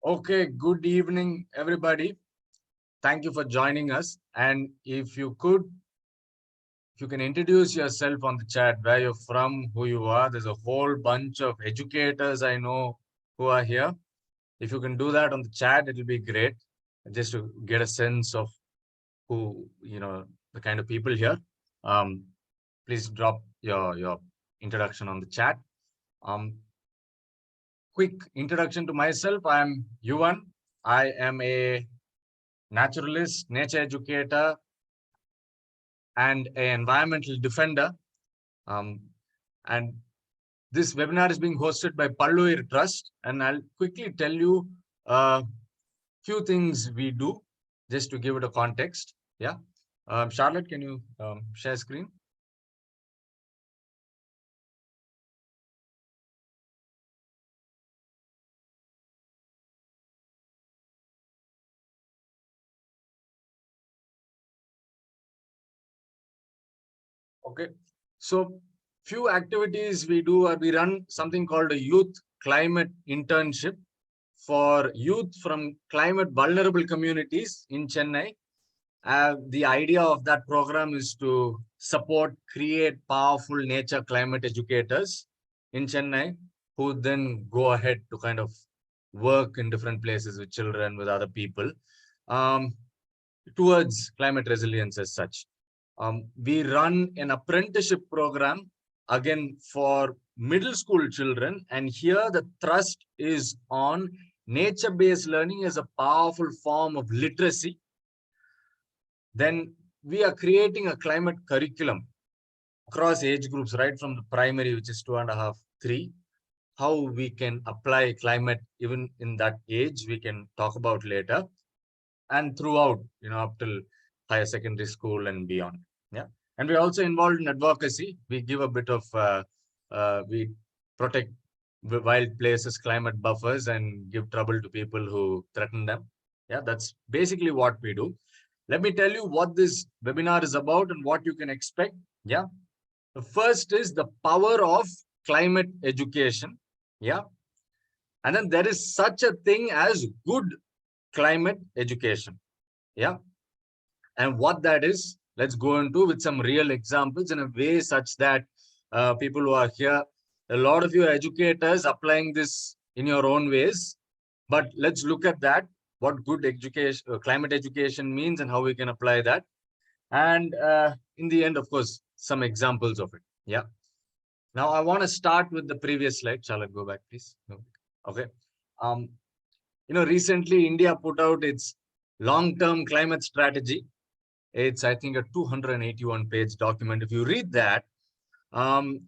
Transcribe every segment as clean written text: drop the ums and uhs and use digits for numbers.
Okay, good evening, everybody. Thank you for joining us. And if you can introduce yourself on the chat, where you're from, who you are. There's a whole bunch of educators I know who are here. If you can do that on the chat, it'll be great, just to get a sense of who, the kind of people here. Um, please drop your introduction on the chat. Um, Quick introduction to myself. I'm Yuvan. I am a naturalist, nature educator, and an environmental defender. Um, and this webinar is being hosted by Palluyir Trust. And I'll quickly tell you a few things we do just to give it a context. Yeah. Charlotte, can you share screen? Okay. So few activities we do are we run something called a youth climate internship for youth from climate vulnerable communities in Chennai. The idea of that program is to support, create powerful nature climate educators in Chennai who then go ahead to kind of work in different places with children, with other people, um, towards climate resilience as such. We run an apprenticeship program again for middle school children, and here the thrust is on nature-based learning as a powerful form of literacy. Then we are creating a climate curriculum across age groups, right from the primary, which is 2.5, 3. How we can apply climate even in that age, we can talk about later, and throughout, up till higher secondary school and beyond. Yeah, and we're also involved in advocacy. We give a bit of we protect wild places, climate buffers, and give trouble to people who threaten them. Yeah, that's basically what we do. Let me tell you what this webinar is about and what you can expect. Yeah, the first is the power of climate education. Yeah, and then there is such a thing as good climate education. Yeah, and what that is, let's go into with some real examples in a way such that people who are here, a lot of you are educators applying this in your own ways. But let's look at that, what good education, climate education means and how we can apply that. And in the end, of course, some examples of it. Yeah. Now I want to start with the previous slide. Shall I go back, please? No. Okay. Um, recently India put out its long-term climate strategy. It's, I think, a 281-page document. If you read that, um,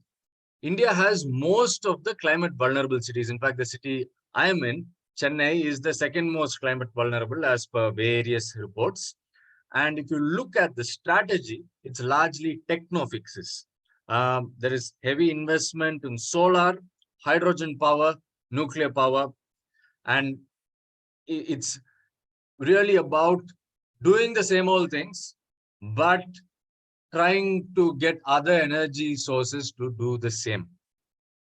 India has most of the climate vulnerable cities. In fact, the city I am in, Chennai, is the second most climate vulnerable as per various reports. And if you look at the strategy, it's largely techno fixes. There is heavy investment in solar, hydrogen power, nuclear power, and it's really about doing the same old things, but trying to get other energy sources to do the same.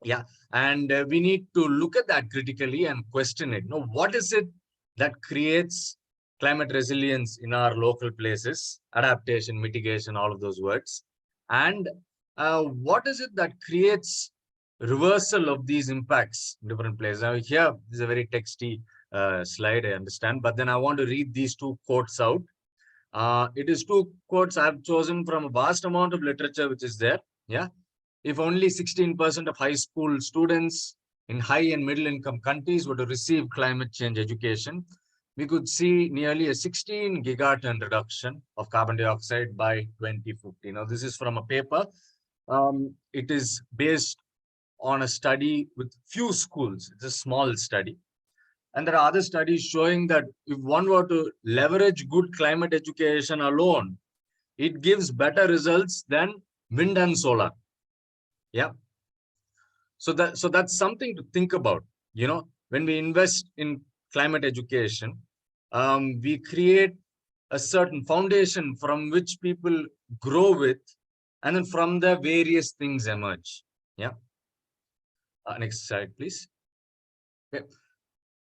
Yeah, and we need to look at that critically and question it. What is it that creates climate resilience in our local places? Adaptation, mitigation, all of those words. And what is it that creates reversal of these impacts in different places? Now, here this is a very texty slide, I understand, but then I want to read these two quotes out. It is two quotes I've chosen from a vast amount of literature which is there. Yeah. If only 16% of high school students in high and middle income countries were to receive climate change education, we could see nearly a 16 gigaton reduction of carbon dioxide by 2050. Now, this is from a paper. It is based on a study with few schools. It's a small study. And there are other studies showing that if one were to leverage good climate education alone, it gives better results than wind and solar. Yeah. So that's something to think about. When we invest in climate education, we create a certain foundation from which people grow with, and then from the various things emerge. Yeah. Next slide, please. Okay.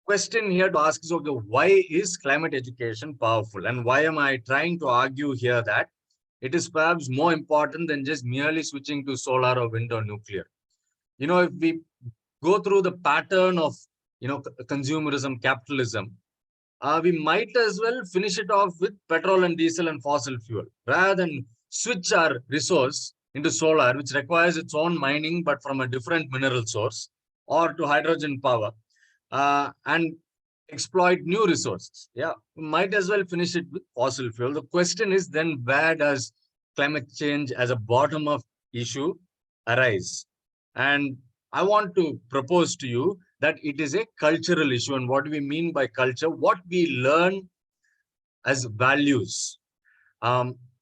question here to ask is, okay, why is climate education powerful? And why am I trying to argue here that it is perhaps more important than just merely switching to solar or wind or nuclear? If we go through the pattern of, consumerism, capitalism, we might as well finish it off with petrol and diesel and fossil fuel rather than switch our resource into solar, which requires its own mining, but from a different mineral source, or to hydrogen power, and exploit new resources. Yeah, might as well finish it with fossil fuel. The question is then, where does climate change as a bottom of issue arise? And I want to propose to you that it is a cultural issue. And what do we mean by culture? What we learn as values,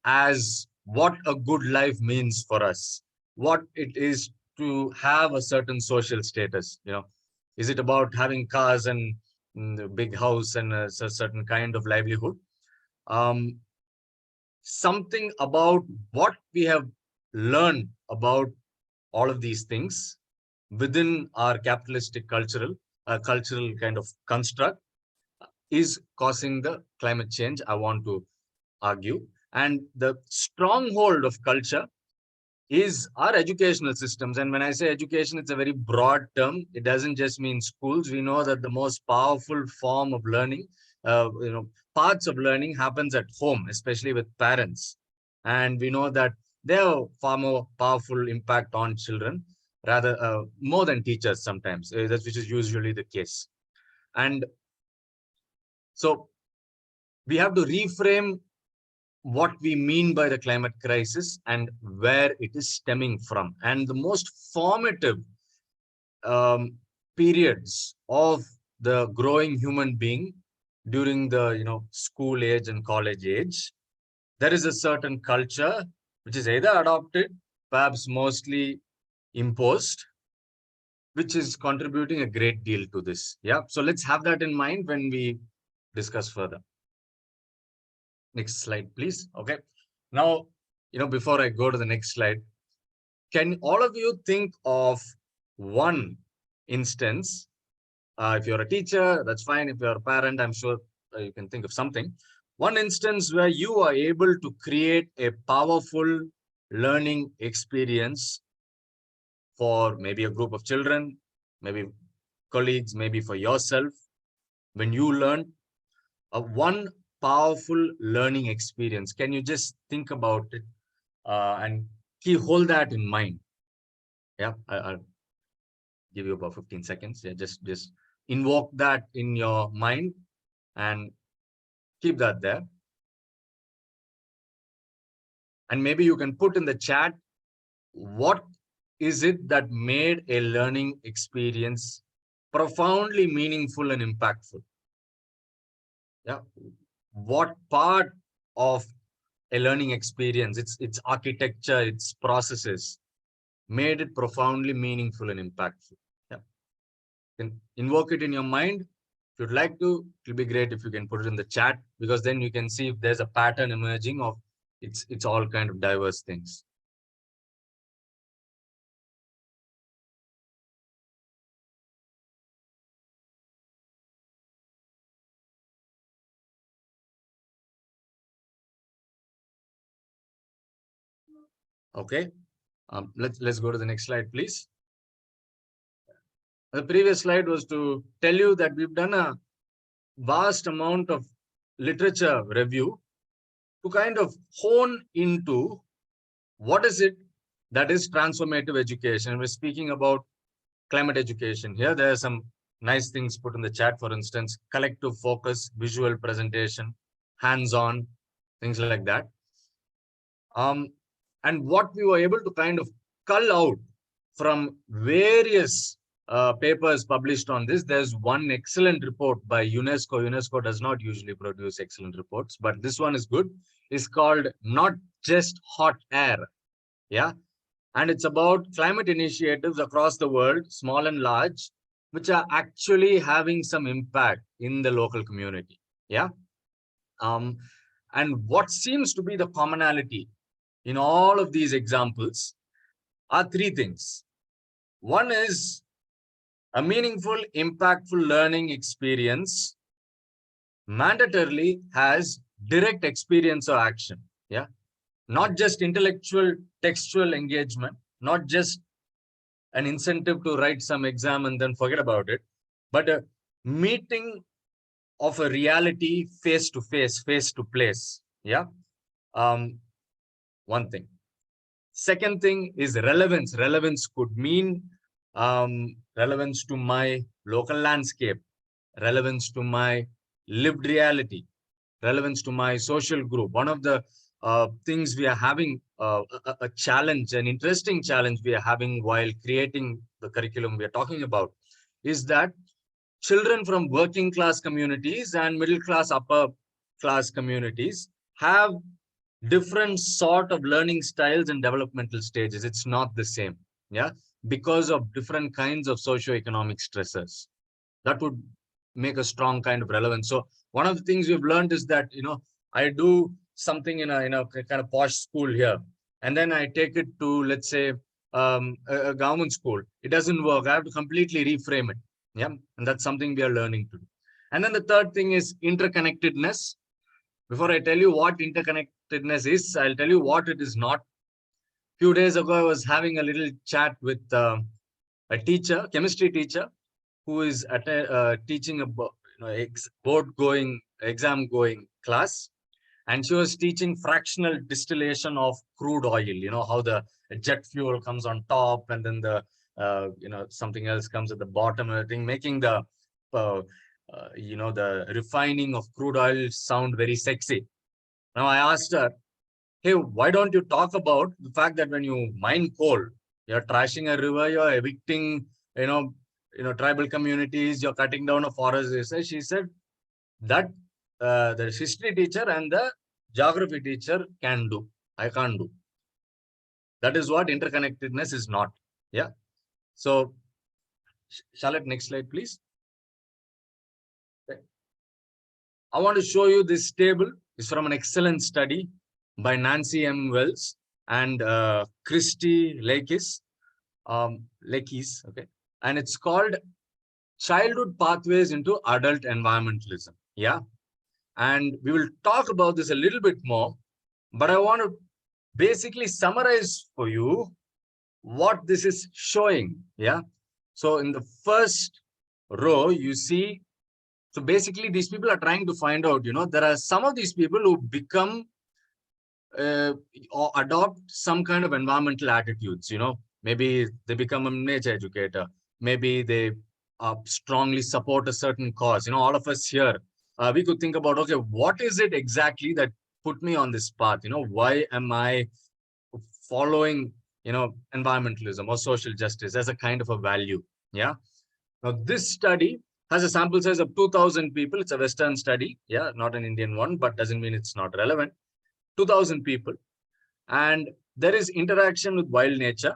as what a good life means for us, what it is to have a certain social status. Is it about having cars and the big house and a certain kind of livelihood? Um, Something about what we have learned about all of these things within our capitalistic cultural kind of construct is causing the climate change, I want to argue. And the stronghold of culture is our educational systems. And when I say education, it's a very broad term. It doesn't just mean schools. We know that the most powerful form of learning, parts of learning happens at home, especially with parents. And we know that they have far more powerful impact on children, rather more than teachers sometimes, which is usually the case. And so we have to reframe what we mean by the climate crisis and where it is stemming from. And the most formative periods of the growing human being during the school age and college age, there is a certain culture which is either adopted, perhaps mostly imposed, which is contributing a great deal to this. Yeah, so let's have that in mind when we discuss further. Next slide, please. Okay. Now, before I go to the next slide, can all of you think of one instance? If you're a teacher, that's fine. If you're a parent, I'm sure you can think of something. One instance where you are able to create a powerful learning experience for maybe a group of children, maybe colleagues, maybe for yourself, when you learn one powerful learning experience. Can you just think about it and hold that in mind? Yeah, I'll give you about 15 seconds. Yeah, just invoke that in your mind and keep that there. And maybe you can put in the chat, what is it that made a learning experience profoundly meaningful and impactful? Yeah, what part of a learning experience, its architecture, its processes, made it profoundly meaningful and impactful? Yeah, you can invoke it in your mind. If you'd like to, it'll be great if you can put it in the chat, because then you can see if there's a pattern emerging of it's all kind of diverse things. Okay, let's go to the next slide, please. The previous slide was to tell you that we've done a vast amount of literature review to kind of hone into what is it that is transformative education. We're speaking about climate education here. There are some nice things put in the chat. For instance, collective focus, visual presentation, hands-on, things like that. And what we were able to kind of cull out from various papers published on this. There's one excellent report by UNESCO. UNESCO does not usually produce excellent reports, but this one is good. It's called Not Just Hot Air. Yeah. And it's about climate initiatives across the world, small and large, which are actually having some impact in the local community. Yeah. And what seems to be the commonality in all of these examples are three things. One is A meaningful, impactful learning experience mandatorily has direct experience or action. Yeah. Not just intellectual, textual engagement, not just an incentive to write some exam and then forget about it, but a meeting of a reality face to face, face to place. Yeah. One thing. Second thing is relevance. Relevance could mean relevance to my local landscape, relevance to my lived reality, relevance to my social group. One of the things we are having a challenge, an interesting challenge we are having while creating the curriculum we are talking about is that children from working class communities and middle class, upper class communities have different sort of learning styles and developmental stages. It's not the same. Yeah. Because of different kinds of socio-economic stressors. That would make a strong kind of relevance. So one of the things we've learned is that, I do something in a kind of posh school here, and then I take it to, let's say, a government school. It doesn't work. I have to completely reframe it. Yeah. And that's something we are learning to do. And then the third thing is interconnectedness. Before I tell you what interconnectedness is, I'll tell you what it is not. Few days ago, I was having a little chat with a teacher, chemistry teacher, who is teaching a board going, exam going class. And she was teaching fractional distillation of crude oil, how the jet fuel comes on top and then the, something else comes at the bottom and everything, making uh, the refining of crude oil sound very sexy. Now I asked her, hey, why don't you talk about the fact that when you mine coal, you're trashing a river, you're evicting, tribal communities, you're cutting down a forest. She said that the history teacher and the geography teacher can do. I can't do. That is what interconnectedness is not. Yeah. So, Charlotte, next slide, please. Okay. I want to show you this table. It's from an excellent study by Nancy M. Wells and Christy Lakis. Okay. And it's called Childhood Pathways into Adult Environmentalism. Yeah. And we will talk about this a little bit more, but I want to basically summarize for you what this is showing. Yeah. So in the first row, you see, so basically these people are trying to find out, there are some of these people who become or adopt some kind of environmental attitudes, maybe they become a nature educator, maybe they strongly support a certain cause. All of us here, we could think about, okay, what is it exactly that put me on this path? Why am I following, environmentalism or social justice as a kind of a value? Yeah. Now, this study has a sample size of 2,000 people. It's a Western study. Yeah, not an Indian one, but doesn't mean it's not relevant. 2,000 people. And there is interaction with wild nature,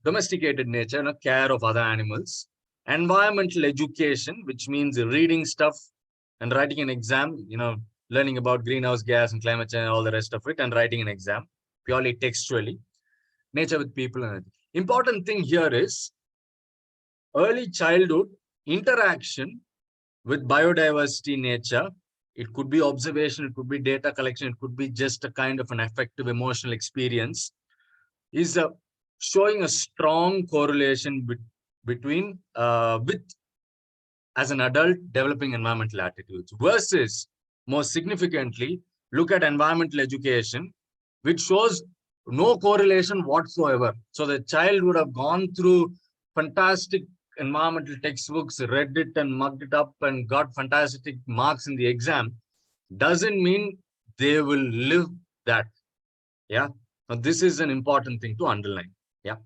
domesticated nature, care of other animals, environmental education, which means reading stuff and writing an exam, learning about greenhouse gas and climate change and all the rest of it, and writing an exam purely textually, nature with people. And important thing here is early childhood interaction with biodiversity, nature. It could be observation, it could be data collection, it could be just a kind of an affective emotional experience, is showing a strong correlation between with as an adult developing environmental attitudes, versus more significantly look at environmental education, which shows no correlation whatsoever. So the child would have gone through fantastic environmental textbooks, read it and mugged it up and got fantastic marks in the exam, doesn't mean they will live that. Yeah. Now, this is an important thing to underline. Yeah.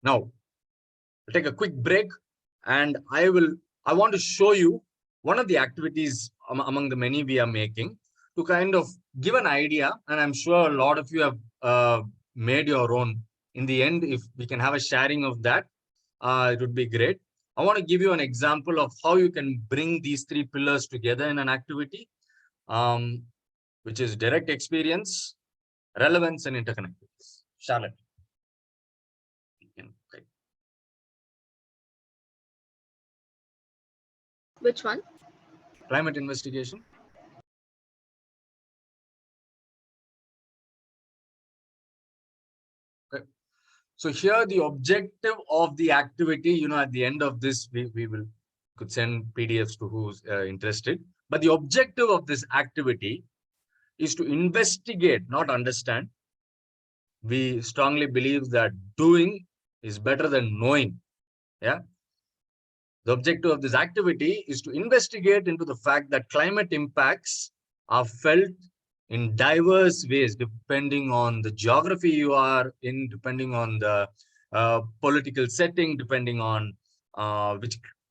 Now, I'll take a quick break, and I want to show you one of the activities among the many we are making to kind of give an idea. And I'm sure a lot of you have made your own. In the end, if we can have a sharing of that, it would be great. I want to give you an example of how you can bring these three pillars together in an activity, which is direct experience, relevance, and interconnectedness. Charlotte. Okay. Which one? Climate investigation. Okay. So here the objective of the activity, at the end of this, we could send PDFs to who's interested. But the objective of this activity is to investigate, not understand. We strongly believe that doing is better than knowing. Yeah. The objective of this activity is to investigate into the fact that climate impacts are felt in diverse ways, depending on the geography you are in, depending on the political setting, depending on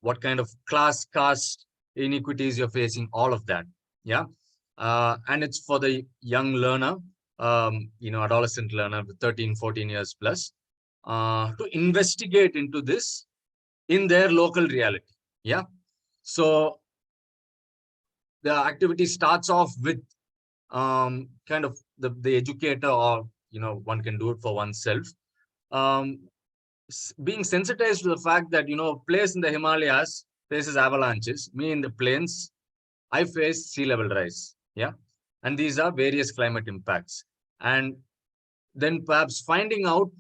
what kind of class, caste inequities you're facing, all of that. Yeah. And it's for the young learner, adolescent learner with 13, 14 years plus, to investigate into this in their local reality. Yeah. So the activity starts off with kind of the educator, or one can do it for oneself, um, being sensitized to the fact that place in the Himalayas faces avalanches. Me in the plains, I face sea level rise. Yeah. And these are various climate impacts. And then perhaps finding out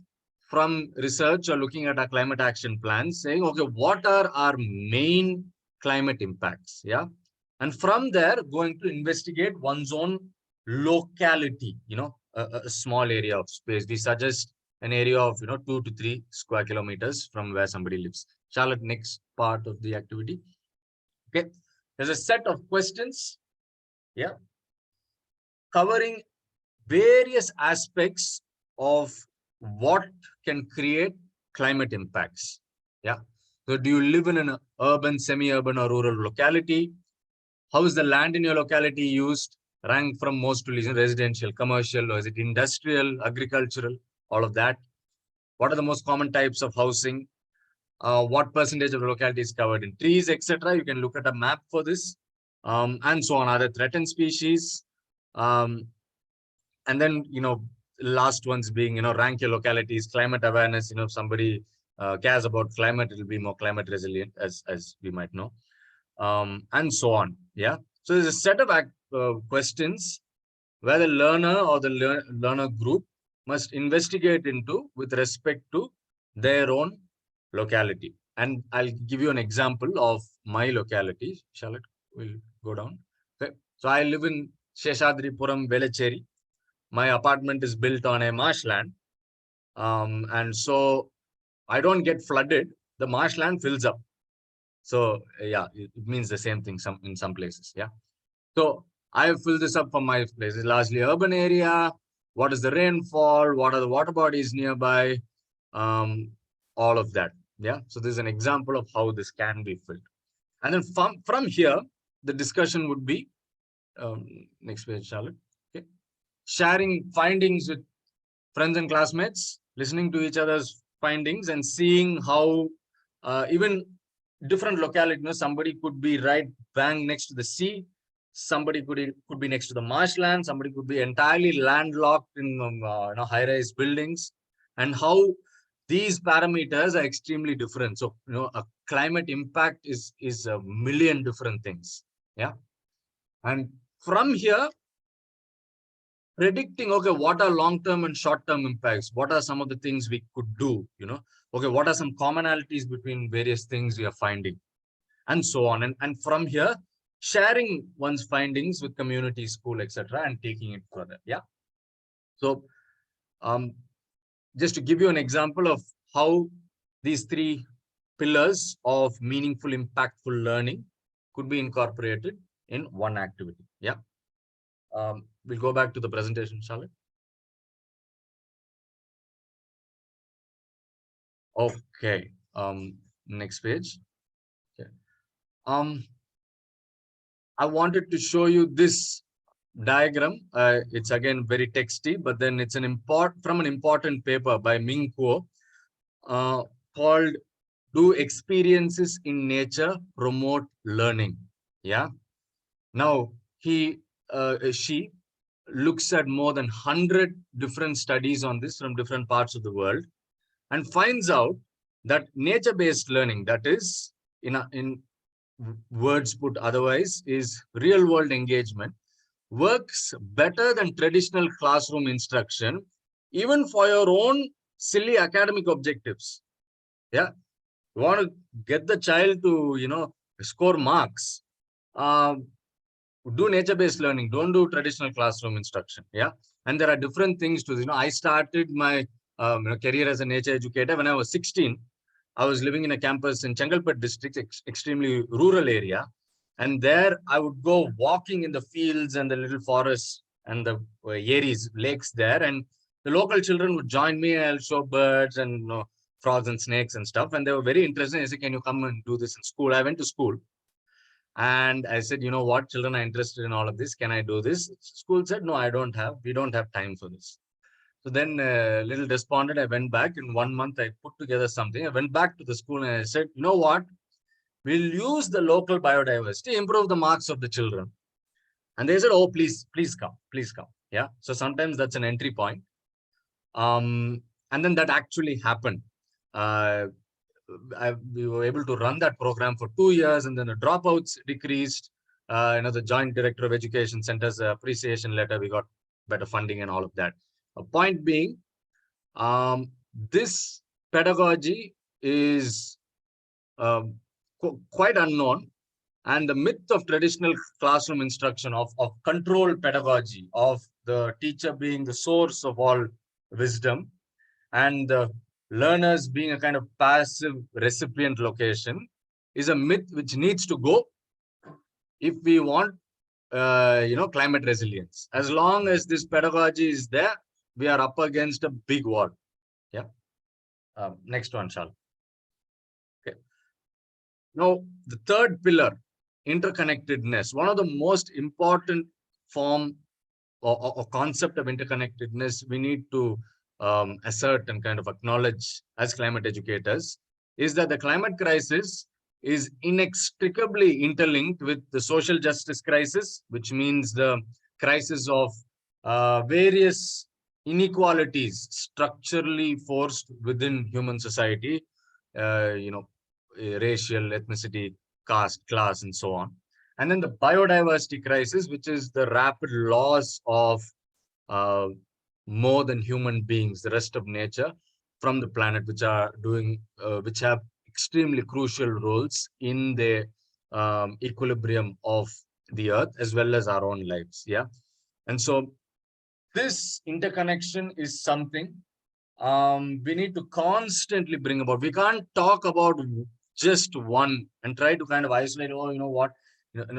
from research or looking at our climate action plans, saying, okay, what are our main climate impacts? Yeah. And from there, going to investigate one's own locality, a small area of space. We suggest an area of, 2 to 3 square kilometers from where somebody lives. Charlotte, next part of the activity. Okay. There's a set of questions. Yeah. Covering various aspects of what can create climate impacts. Yeah. So do you live in an urban, semi-urban or rural locality? How is the land in your locality used? Rank from most to least: residential, commercial, or is it industrial, agricultural, all of that? What are the most common types of housing? What percentage of the locality is covered in trees, etc. You can look at a map for this, and so on. Are there threatened species? And then last ones being rank your localities, climate awareness. If somebody cares about climate, it will be more climate resilient, as we might know, and so on. Yeah. So there's a set of questions where the learner or the learner group must investigate into with respect to their own locality. And I'll give you an example of my locality. Charlotte will go down. Okay. So I live in Sheshadripuram, Velachery. My apartment is built on a marshland, and so I don't get flooded. The marshland fills up. So yeah, it means the same thing in some places. Yeah. So I fill this up for my place. It's largely urban area. What is the rainfall? What are the water bodies nearby? All of that. Yeah. So this is an example of how this can be filled. And then from here, the discussion would be next page, Charlotte. Okay. Sharing findings with friends and classmates, listening to each other's findings and seeing how even different localities, somebody could be right bang next to the sea, somebody could be next to the marshland, somebody could be entirely landlocked in high-rise buildings, and how these parameters are extremely different. So a climate impact is a million different things. Yeah. And from here, predicting, okay, what are long-term and short-term impacts? What are some of the things we could do? Okay, what are some commonalities between various things we are finding, and so on. And from here, sharing one's findings with community, school, etc., and taking it further. Yeah. So just to give you an example of how these three pillars of meaningful, impactful learning could be incorporated in one activity. Yeah. We'll go back to the presentation, Charlotte. Okay. Next page. Okay. I wanted to show you this diagram. It's again very texty, but then it's from an important paper by Ming Kuo, called "Do Experiences in Nature Promote Learning?" Yeah. Now she looks at more than 100 different studies on this from different parts of the world, and finds out that nature-based learning, that is in words put otherwise, is real world engagement works better than traditional classroom instruction, even for your own silly academic objectives. Yeah. You want to get the child to, score marks. Do nature-based learning. Don't do traditional classroom instruction. Yeah. And there are different things to this. I started my career as a nature educator when I was 16. I was living in a campus in Chengalpet district, extremely rural area. And there I would go walking in the fields and the little forests and the areas, lakes there. And the local children would join me. I'll show birds and frogs and snakes and stuff. And they were very interested. I said, can you come and do this in school? I went to school. And I said, you know what, children are interested in all of this. Can I do this? School said, no, we don't have time for this. So then a little despondent, I went back. In 1 month, I put together something. I went back to the school and I said, you know what? We'll use the local biodiversity, improve the marks of the children. And they said, oh, please come, please come. Yeah. So sometimes that's an entry point. And then that actually happened. We were able to run that program for 2 years, and then the dropouts decreased. The Joint Director of Education sent us an appreciation letter. We got better funding and all of that. A point being, this pedagogy is quite unknown, and the myth of traditional classroom instruction, of control pedagogy, of the teacher being the source of all wisdom, and the learners being a kind of passive recipient location, is a myth which needs to go if we want climate resilience. As long as this pedagogy is there, we are up against a big wall. Yeah. Next one, Shal. Okay. Now, the third pillar, interconnectedness. One of the most important form or concept of interconnectedness we need to assert and kind of acknowledge as climate educators is that the climate crisis is inextricably interlinked with the social justice crisis, which means the crisis of various inequalities structurally forced within human society, racial, ethnicity, caste, class, and so on. And then the biodiversity crisis, which is the rapid loss of more than human beings, the rest of nature from the planet, which have extremely crucial roles in the equilibrium of the earth as well as our own lives. Yeah. And so this interconnection is something we need to constantly bring about. We can't talk about just one and try to kind of isolate, oh, you know what,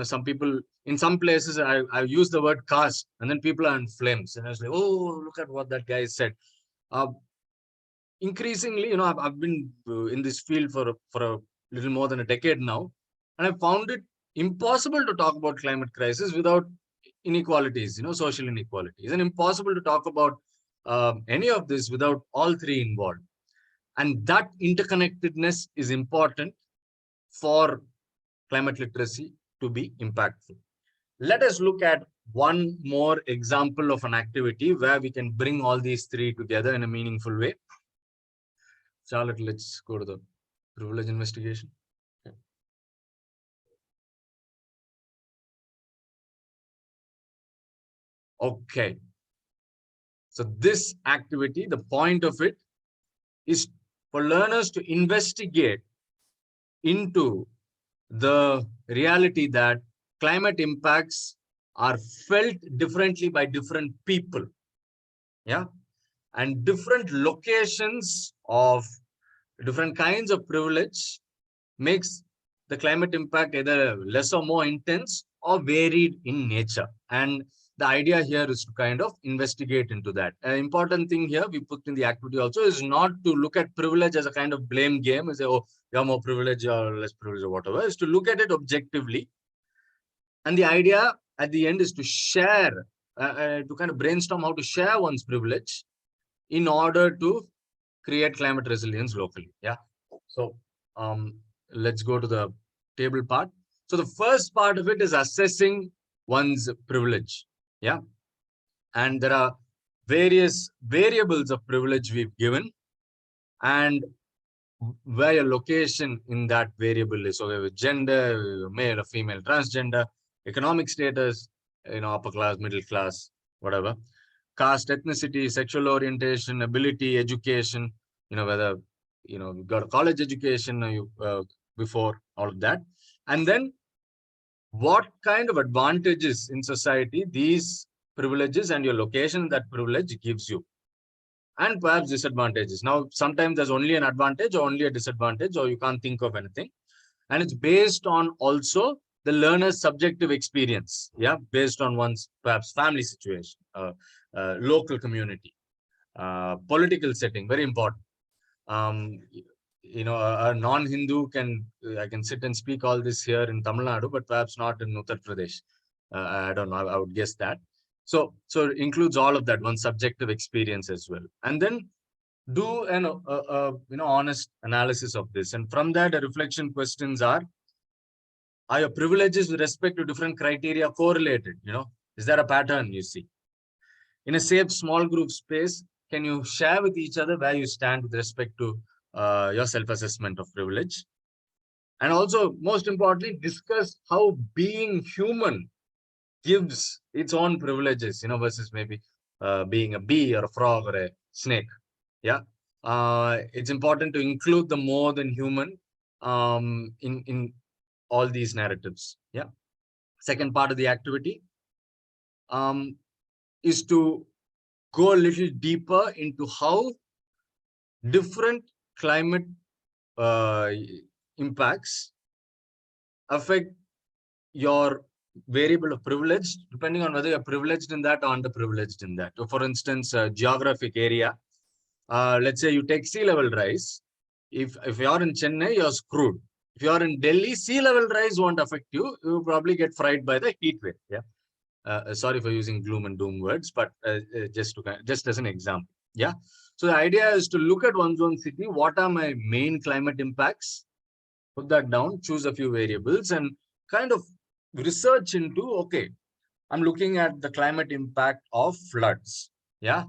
some people in some places, I use the word caste, and then people are in flames, and I was like, oh, look at what that guy said. Increasingly, I've been in this field for a little more than a decade now, and I found it impossible to talk about climate crisis without inequalities, social inequalities, and impossible to talk about any of this without all three involved. And that interconnectedness is important for climate literacy to be impactful. Let us look at one more example of an activity where we can bring all these three together in a meaningful way. Charlotte, let's go to the privilege investigation. Okay. So this activity, the point of it is for learners to investigate into the reality that climate impacts are felt differently by different people. Yeah. And different locations of different kinds of privilege makes the climate impact either less or more intense or varied in nature. And the idea here is to kind of investigate into that. An important thing here we put in the activity also is not to look at privilege as a kind of blame game, as oh, you're more privileged or less privileged or whatever, is to look at it objectively. And the idea at the end is to share, to kind of brainstorm how to share one's privilege in order to create climate resilience locally. Yeah. So let's go to the table part. So the first part of it is assessing one's privilege. Yeah. And there are various variables of privilege we've given. And where your location in that variable is. So with gender, male or female, transgender, economic status, upper class, middle class, whatever, caste, ethnicity, sexual orientation, ability, education, whether, you got a college education or you before all of that. And then what kind of advantages in society these privileges and your location that privilege gives you, and perhaps disadvantages. Now, sometimes there's only an advantage or only a disadvantage, or you can't think of anything. And it's based on also the learner's subjective experience, based on one's perhaps family situation, local community, political setting, very important. Um, a non-Hindu I can sit and speak all this here in Tamil Nadu, but perhaps not in Uttar Pradesh. I don't know. I would guess that. So it includes all of that, one subjective experience as well, and then do an honest analysis of this. And from that, the reflection questions are your privileges with respect to different criteria correlated? Is there a pattern you see? In a safe small group space, can you share with each other where you stand with respect to your self-assessment of privilege? And also, most importantly, discuss how being human gives its own privileges, versus maybe being a bee or a frog or a snake. Yeah. It's important to include the more than human in all these narratives. Yeah. Second part of the activity is to go a little deeper into how different climate impacts affect your variable of privilege, depending on whether you're privileged in that or underprivileged in that. So for instance, geographic area, let's say you take sea level rise. If you're in Chennai, you're screwed. If you're in Delhi, sea level rise won't affect you. You'll probably get fried by the heat wave. Yeah. Sorry for using gloom and doom words, but just as an example. Yeah. So the idea is to look at one's own city. What are my main climate impacts? Put that down, choose a few variables and kind of research into, okay, I'm looking at the climate impact of floods. Yeah.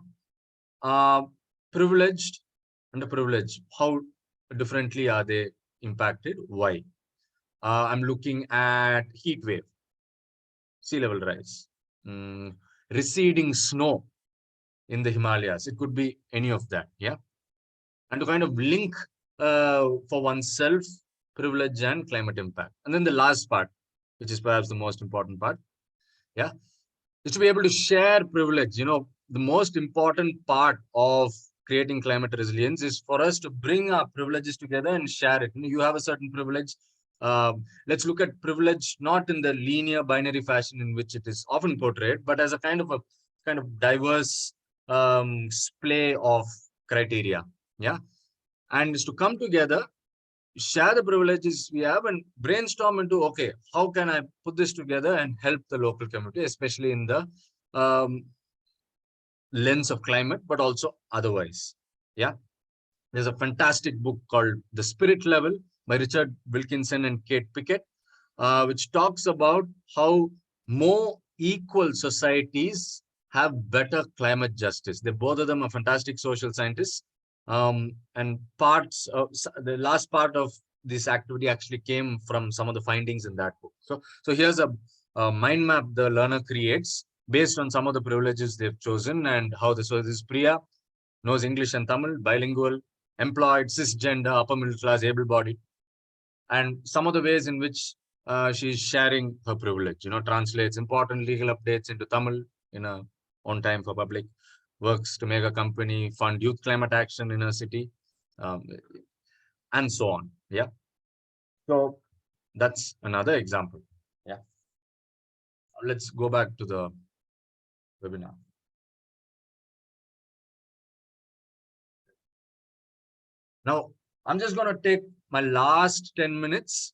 Privileged, underprivileged, how differently are they impacted? Why? I'm looking at heat wave, sea level rise, receding snow in the Himalayas. It could be any of that. Yeah. And to kind of link for oneself privilege and climate impact. And then the last part, which is perhaps the most important part, yeah, is to be able to share privilege. The most important part of creating climate resilience is for us to bring our privileges together and share it. You have a certain privilege. Let's look at privilege not in the linear binary fashion in which it is often portrayed, but as a kind of diverse splay of criteria. Yeah. And is to come together, share the privileges we have and brainstorm into, okay, how can I put this together and help the local community, especially in the lens of climate, but also otherwise. Yeah. There's a fantastic book called The Spirit Level by Richard Wilkinson and Kate Pickett, which talks about how more equal societies have better climate justice. Both of them are fantastic social scientists. And the last part of this activity actually came from some of the findings in that book. So here's a mind map the learner creates based on some of the privileges they've chosen and how this. So this is Priya, knows English and Tamil, bilingual, employed, cisgender, upper middle class, able-bodied, and some of the ways in which she's sharing her privilege. Translates important legal updates into Tamil on time for public, works to make a company fund youth climate action in a city, and so on. Yeah. So that's another example. Yeah. Let's go back to the webinar. Now, I'm just going to take my last 10 minutes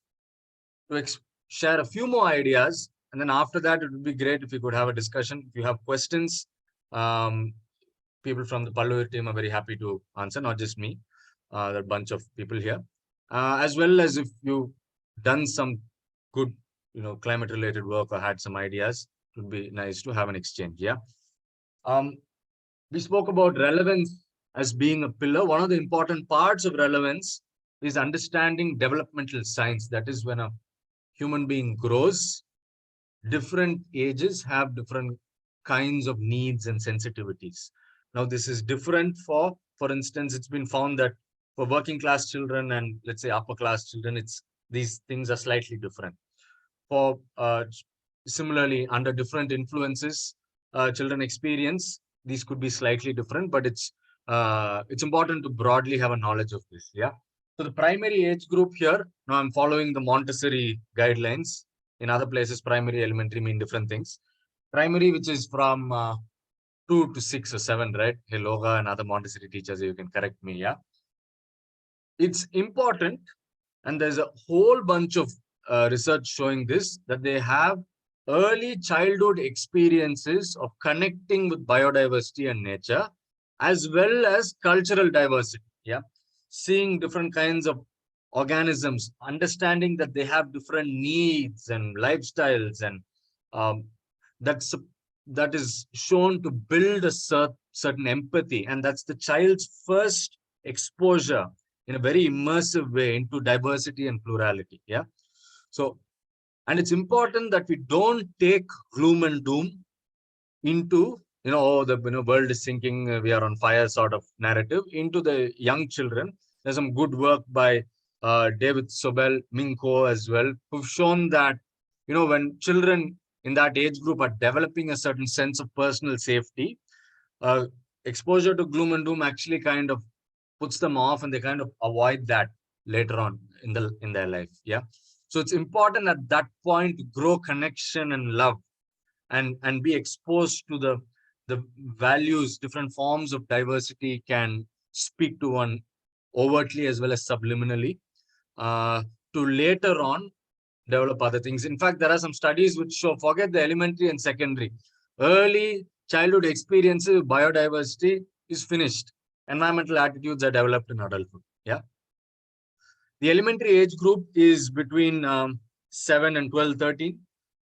to share a few more ideas. And then after that, it would be great if we could have a discussion. If you have questions, people from the Palluyir team are very happy to answer, not just me. There are a bunch of people here. As well as if you've done some good, climate related work or had some ideas, it would be nice to have an exchange. Yeah. We spoke about relevance as being a pillar. One of the important parts of relevance is understanding developmental science. That is, when a human being grows, different ages have different kinds of needs and sensitivities. Now, this is different for instance, it's been found that for working class children and let's say upper class children, these things are slightly different. For similarly, under different influences, children experience, these could be slightly different, but it's important to broadly have a knowledge of this. Yeah. So the primary age group here, now I'm following the Montessori guidelines. In other places, primary, elementary mean different things. Primary, which is from 2 to 6 or 7, right? Hey, Loga and other Montessori teachers, you can correct me. Yeah. It's important, and there's a whole bunch of research showing this, that they have early childhood experiences of connecting with biodiversity and nature, as well as cultural diversity. Yeah. Seeing different kinds of organisms, understanding that they have different needs and lifestyles, and um, that's that is shown to build a certain empathy, and that's the child's first exposure in a very immersive way into diversity and plurality. Yeah. So, and it's important that we don't take gloom and doom into, oh, the world is sinking, we are on fire sort of narrative into the young children. There's some good work by David Sobel, Minko as well, who've shown that, when children in that age group are developing a certain sense of personal safety, exposure to gloom and doom actually kind of puts them off, and they kind of avoid that later on in their life. Yeah. So it's important at that point to grow connection and love, and be exposed to the values. Different forms of diversity can speak to one overtly as well as subliminally, to later on develop other things. In fact, there are some studies which show, forget the elementary and secondary, early childhood experiences with biodiversity is finished. Environmental attitudes are developed in adulthood. Yeah. The elementary age group is between 7 and 12, 13.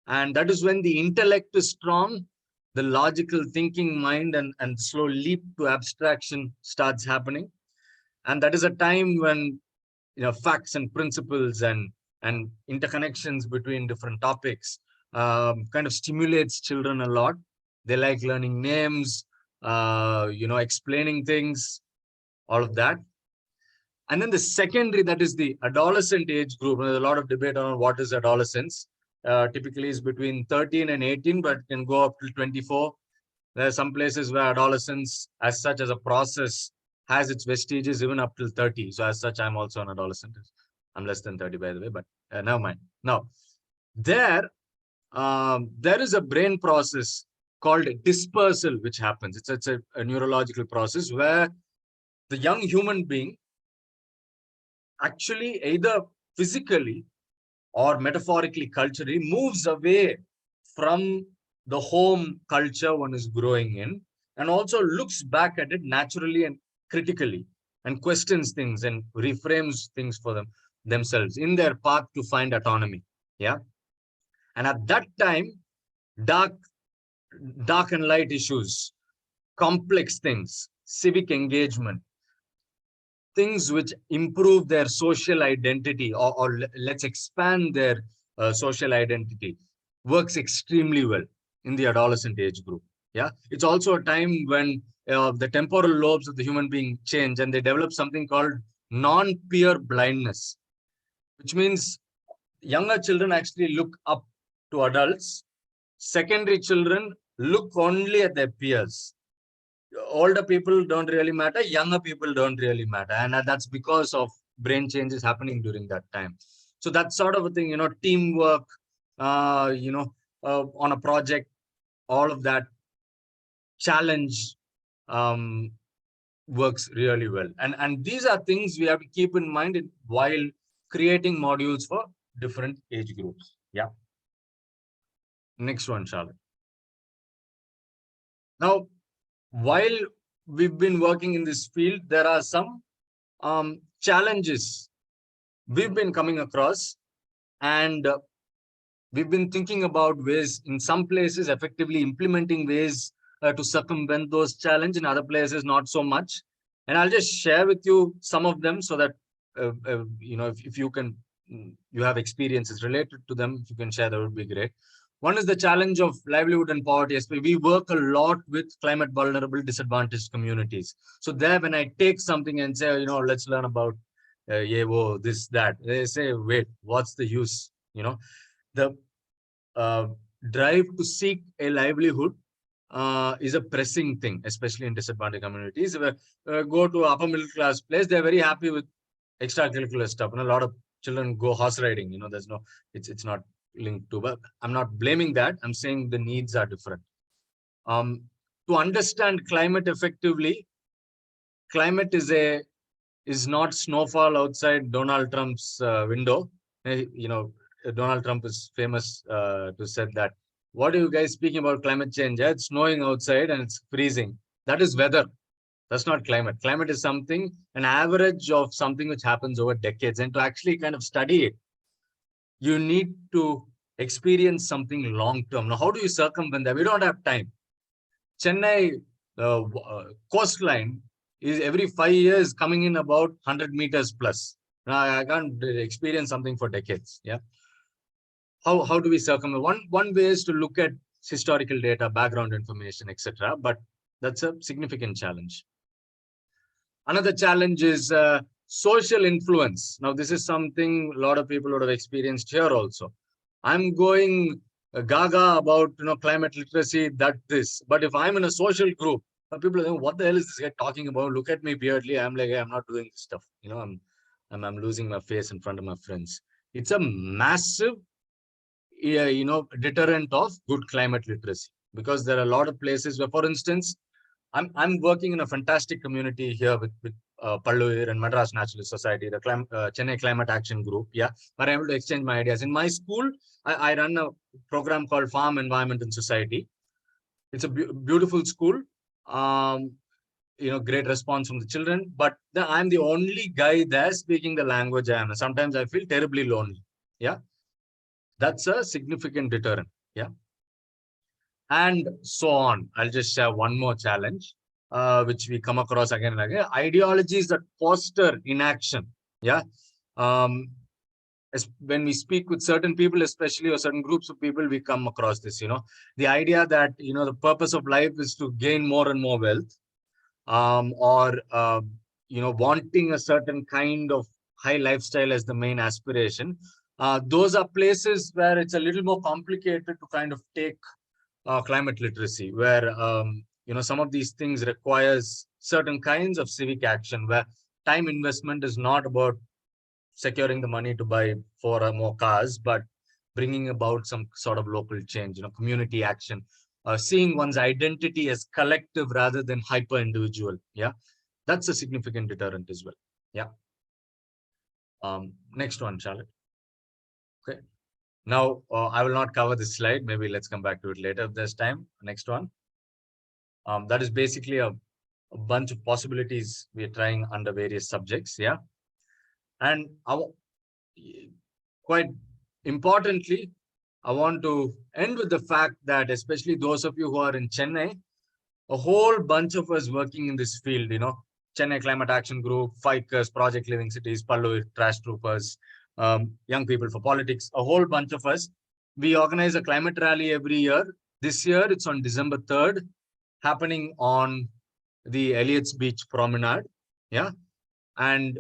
And that is when the intellect is strong, the logical thinking mind and slow leap to abstraction starts happening. And that is a time when, facts and principles and interconnections between different topics kind of stimulates children a lot. They like learning names, explaining things, all of that. And then the secondary, that is the adolescent age group. There's a lot of debate on what is adolescence. Typically is between 13 and 18, but can go up to 24. There are some places where adolescence as such as a process has its vestiges even up till 30. So as such, I'm also an adolescent. I'm less than 30, by the way, but never mind. Now, there is a brain process called dispersal, which happens. It's a neurological process where the young human being actually either physically or metaphorically, culturally, moves away from the home culture one is growing in, and also looks back at it naturally and critically, and questions things and reframes things for themselves in their path to find autonomy. Yeah. And at that time, dark and light issues, complex things, civic engagement, things which improve their social identity, or let's expand their social identity, works extremely well in the adolescent age group. Yeah. It's also a time when the temporal lobes of the human being change, and they develop something called non-peer blindness, which means younger children actually look up to adults. Secondary children look only at their peers. Older people don't really matter, younger people don't really matter, and that's because of brain changes happening during that time. So that's sort of a thing, teamwork, on a project, all of that challenge works really well. And these are things we have to keep in mind while creating modules for different age groups. Yeah. Next one, Charlotte. Now, while we've been working in this field, there are some challenges we've been coming across, and we've been thinking about ways, in some places, effectively implementing ways to circumvent those challenges, in other places, not so much. And I'll just share with you some of them so that if you can, you have experiences related to them, if you can share, that would be great. One is the challenge of livelihood and poverty. We work a lot with climate vulnerable, disadvantaged communities. So there, when I take something and say, let's learn about this, that, they say, wait, what's the use? The uh, drive to seek a livelihood is a pressing thing, especially in disadvantaged communities. Go to upper middle class place, they're very happy with extracurricular stuff. And a lot of children go horse riding. It's not linked to, but I'm not blaming that. I'm saying the needs are different. To understand climate effectively, climate is not snowfall outside Donald Trump's window. Donald Trump is famous to said that, what are you guys speaking about climate change? It's snowing outside and it's freezing. That is weather. That's not climate. Climate is something, an average of something which happens over decades. And to actually kind of study it, you need to experience something long term. Now, how do you circumvent that? We don't have time. Chennai coastline is every 5 years coming in about 100 meters plus. Now, I can't experience something for decades. Yeah. How do we circumvent? One way is to look at historical data, background information, etc. But that's a significant challenge. Another challenge is social influence. Now, this is something a lot of people would have experienced here also. I'm going gaga about climate literacy, this. But if I'm in a social group, people are saying, what the hell is this guy talking about? Look at me weirdly. I'm like, hey, I'm not doing this stuff. I'm losing my face in front of my friends. It's a massive deterrent of good climate literacy, because there are a lot of places where, for instance, I'm working in a fantastic community here with Palluyir and Madras Naturalist Society, the Chennai Climate Action Group. Yeah, where I'm able to exchange my ideas. In my school, I run a program called Farm Environment and Society. It's a beautiful school. Great response from the children. But I'm the only guy there speaking the language I am. Sometimes I feel terribly lonely. Yeah, that's a significant deterrent. Yeah. And so on. I'll just share one more challenge, which we come across again and again. Ideologies that foster inaction. Yeah. When we speak with certain people, especially, or certain groups of people, we come across this, the idea that, the purpose of life is to gain more and more wealth, or, wanting a certain kind of high lifestyle as the main aspiration. Those are places where it's a little more complicated to kind of take climate literacy, where some of these things requires certain kinds of civic action, where time investment is not about securing the money to buy 4 or more cars, but bringing about some sort of local change, community action, seeing one's identity as collective rather than hyper individual. Yeah, that's a significant deterrent as well. Yeah. Next one, Charlotte. Okay. Now, I will not cover this slide. Maybe let's come back to it later if there's time. Next one. That is basically a bunch of possibilities we are trying under various subjects. Yeah. And quite importantly, I want to end with the fact that, especially those of you who are in Chennai, a whole bunch of us working in this field, Chennai Climate Action Group, Fikers, Project Living Cities, Palluyir, Trash Troopers, Young People for Politics, a whole bunch of us. We organize a climate rally every year. This year, it's on December 3rd, happening on the Elliot's Beach Promenade. Yeah. And,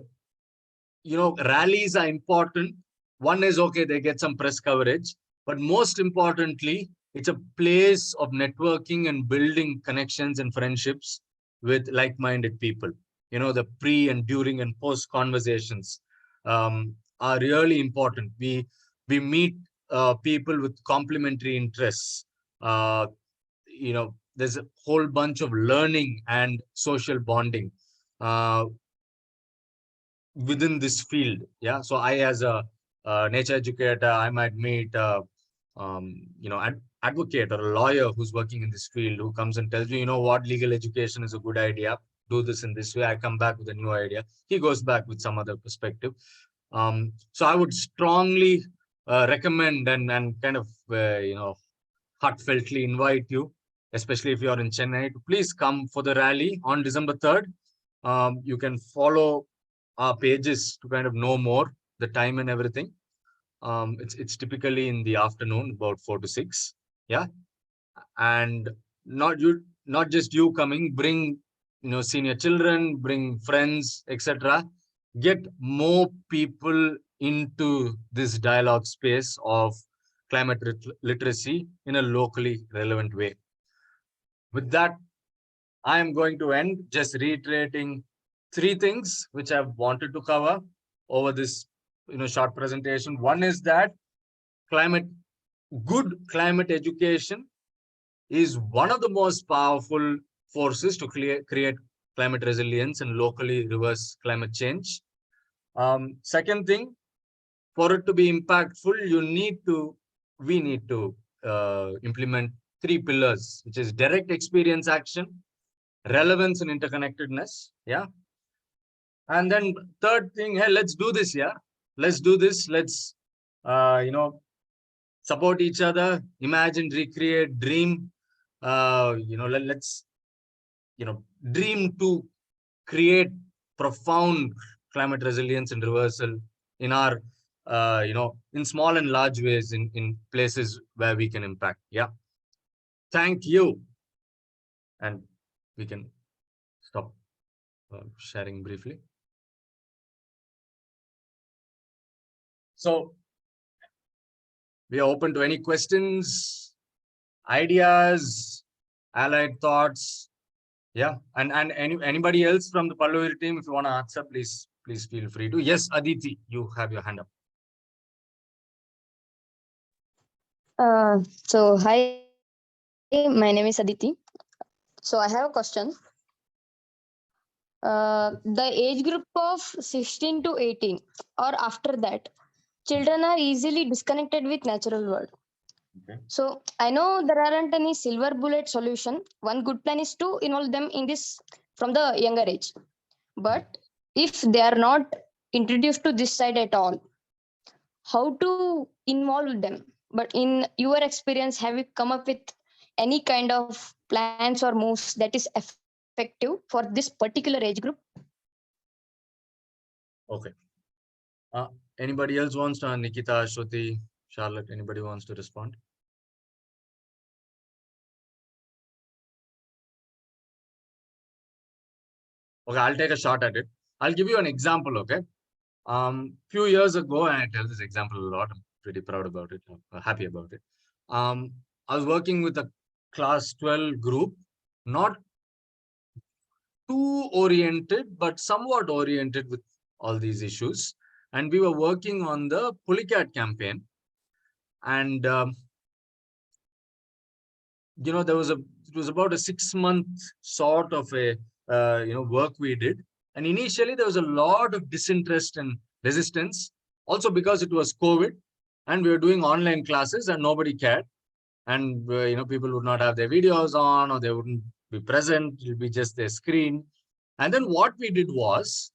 rallies are important. One is, okay, they get some press coverage, but most importantly, it's a place of networking and building connections and friendships with like-minded people. The pre and during and post conversations are really important. We meet people with complementary interests. There's a whole bunch of learning and social bonding within this field. Yeah. So I, as a nature educator, I might meet advocate or a lawyer who's working in this field, who comes and tells me, what, legal education is a good idea, do this in this way. I come back with a new idea. He goes back with some other perspective. So I would strongly recommend and kind of heartfeltly invite you, especially if you're in Chennai, to please come for the rally on December 3rd. You can follow our pages to kind of know more, the time and everything. It's typically in the afternoon, about 4 to 6. Yeah. And not just you coming, bring senior children, bring friends, etc. Get more people into this dialogue space of climate literacy in a locally relevant way. With that, I am going to end just reiterating 3 things which I've wanted to cover over this short presentation. One is that good climate education is one of the most powerful forces to create climate resilience and locally reverse climate change. Second thing, for it to be impactful, we need to implement 3 pillars, which is direct experience action, relevance and interconnectedness. Yeah. And then third thing, hey, let's do this. Yeah. Let's do this. Let's, support each other, imagine, recreate, dream. Let's, dream to create profound climate resilience and reversal in our, in small and large ways in places where we can impact. Yeah. Thank you. And we can stop sharing briefly. So we are open to any questions, ideas, allied thoughts. Yeah. And anybody else from the Palluyir team, if you want to answer, please feel free to. Yes, Aditi, you have your hand up. Hi, my name is Aditi. So I have a question. The age group of 16 to 18 or after that, children are easily disconnected with natural world. Okay. So I know there aren't any silver bullet solution. One good plan is to involve them in this from the younger age. But if they are not introduced to this side at all, how to involve them? But in your experience, have you come up with any kind of plans or moves that is effective for this particular age group? Okay. Anybody else wants to? Nikita, Shruti, Charlotte, anybody wants to respond? Okay, I'll take a shot at it. I'll give you an example. Okay. Few years ago, and I tell this example a lot. I'm pretty proud about it. I'm happy about it. I was working with a class 12 group, not too oriented, but somewhat oriented with all these issues. And we were working on the Polycat campaign. And, it was about a 6-month sort of a, work we did. And initially there was a lot of disinterest and resistance, also because it was COVID and we were doing online classes and nobody cared. And, people would not have their videos on or they wouldn't be present. It would be just their screen. And then what we did was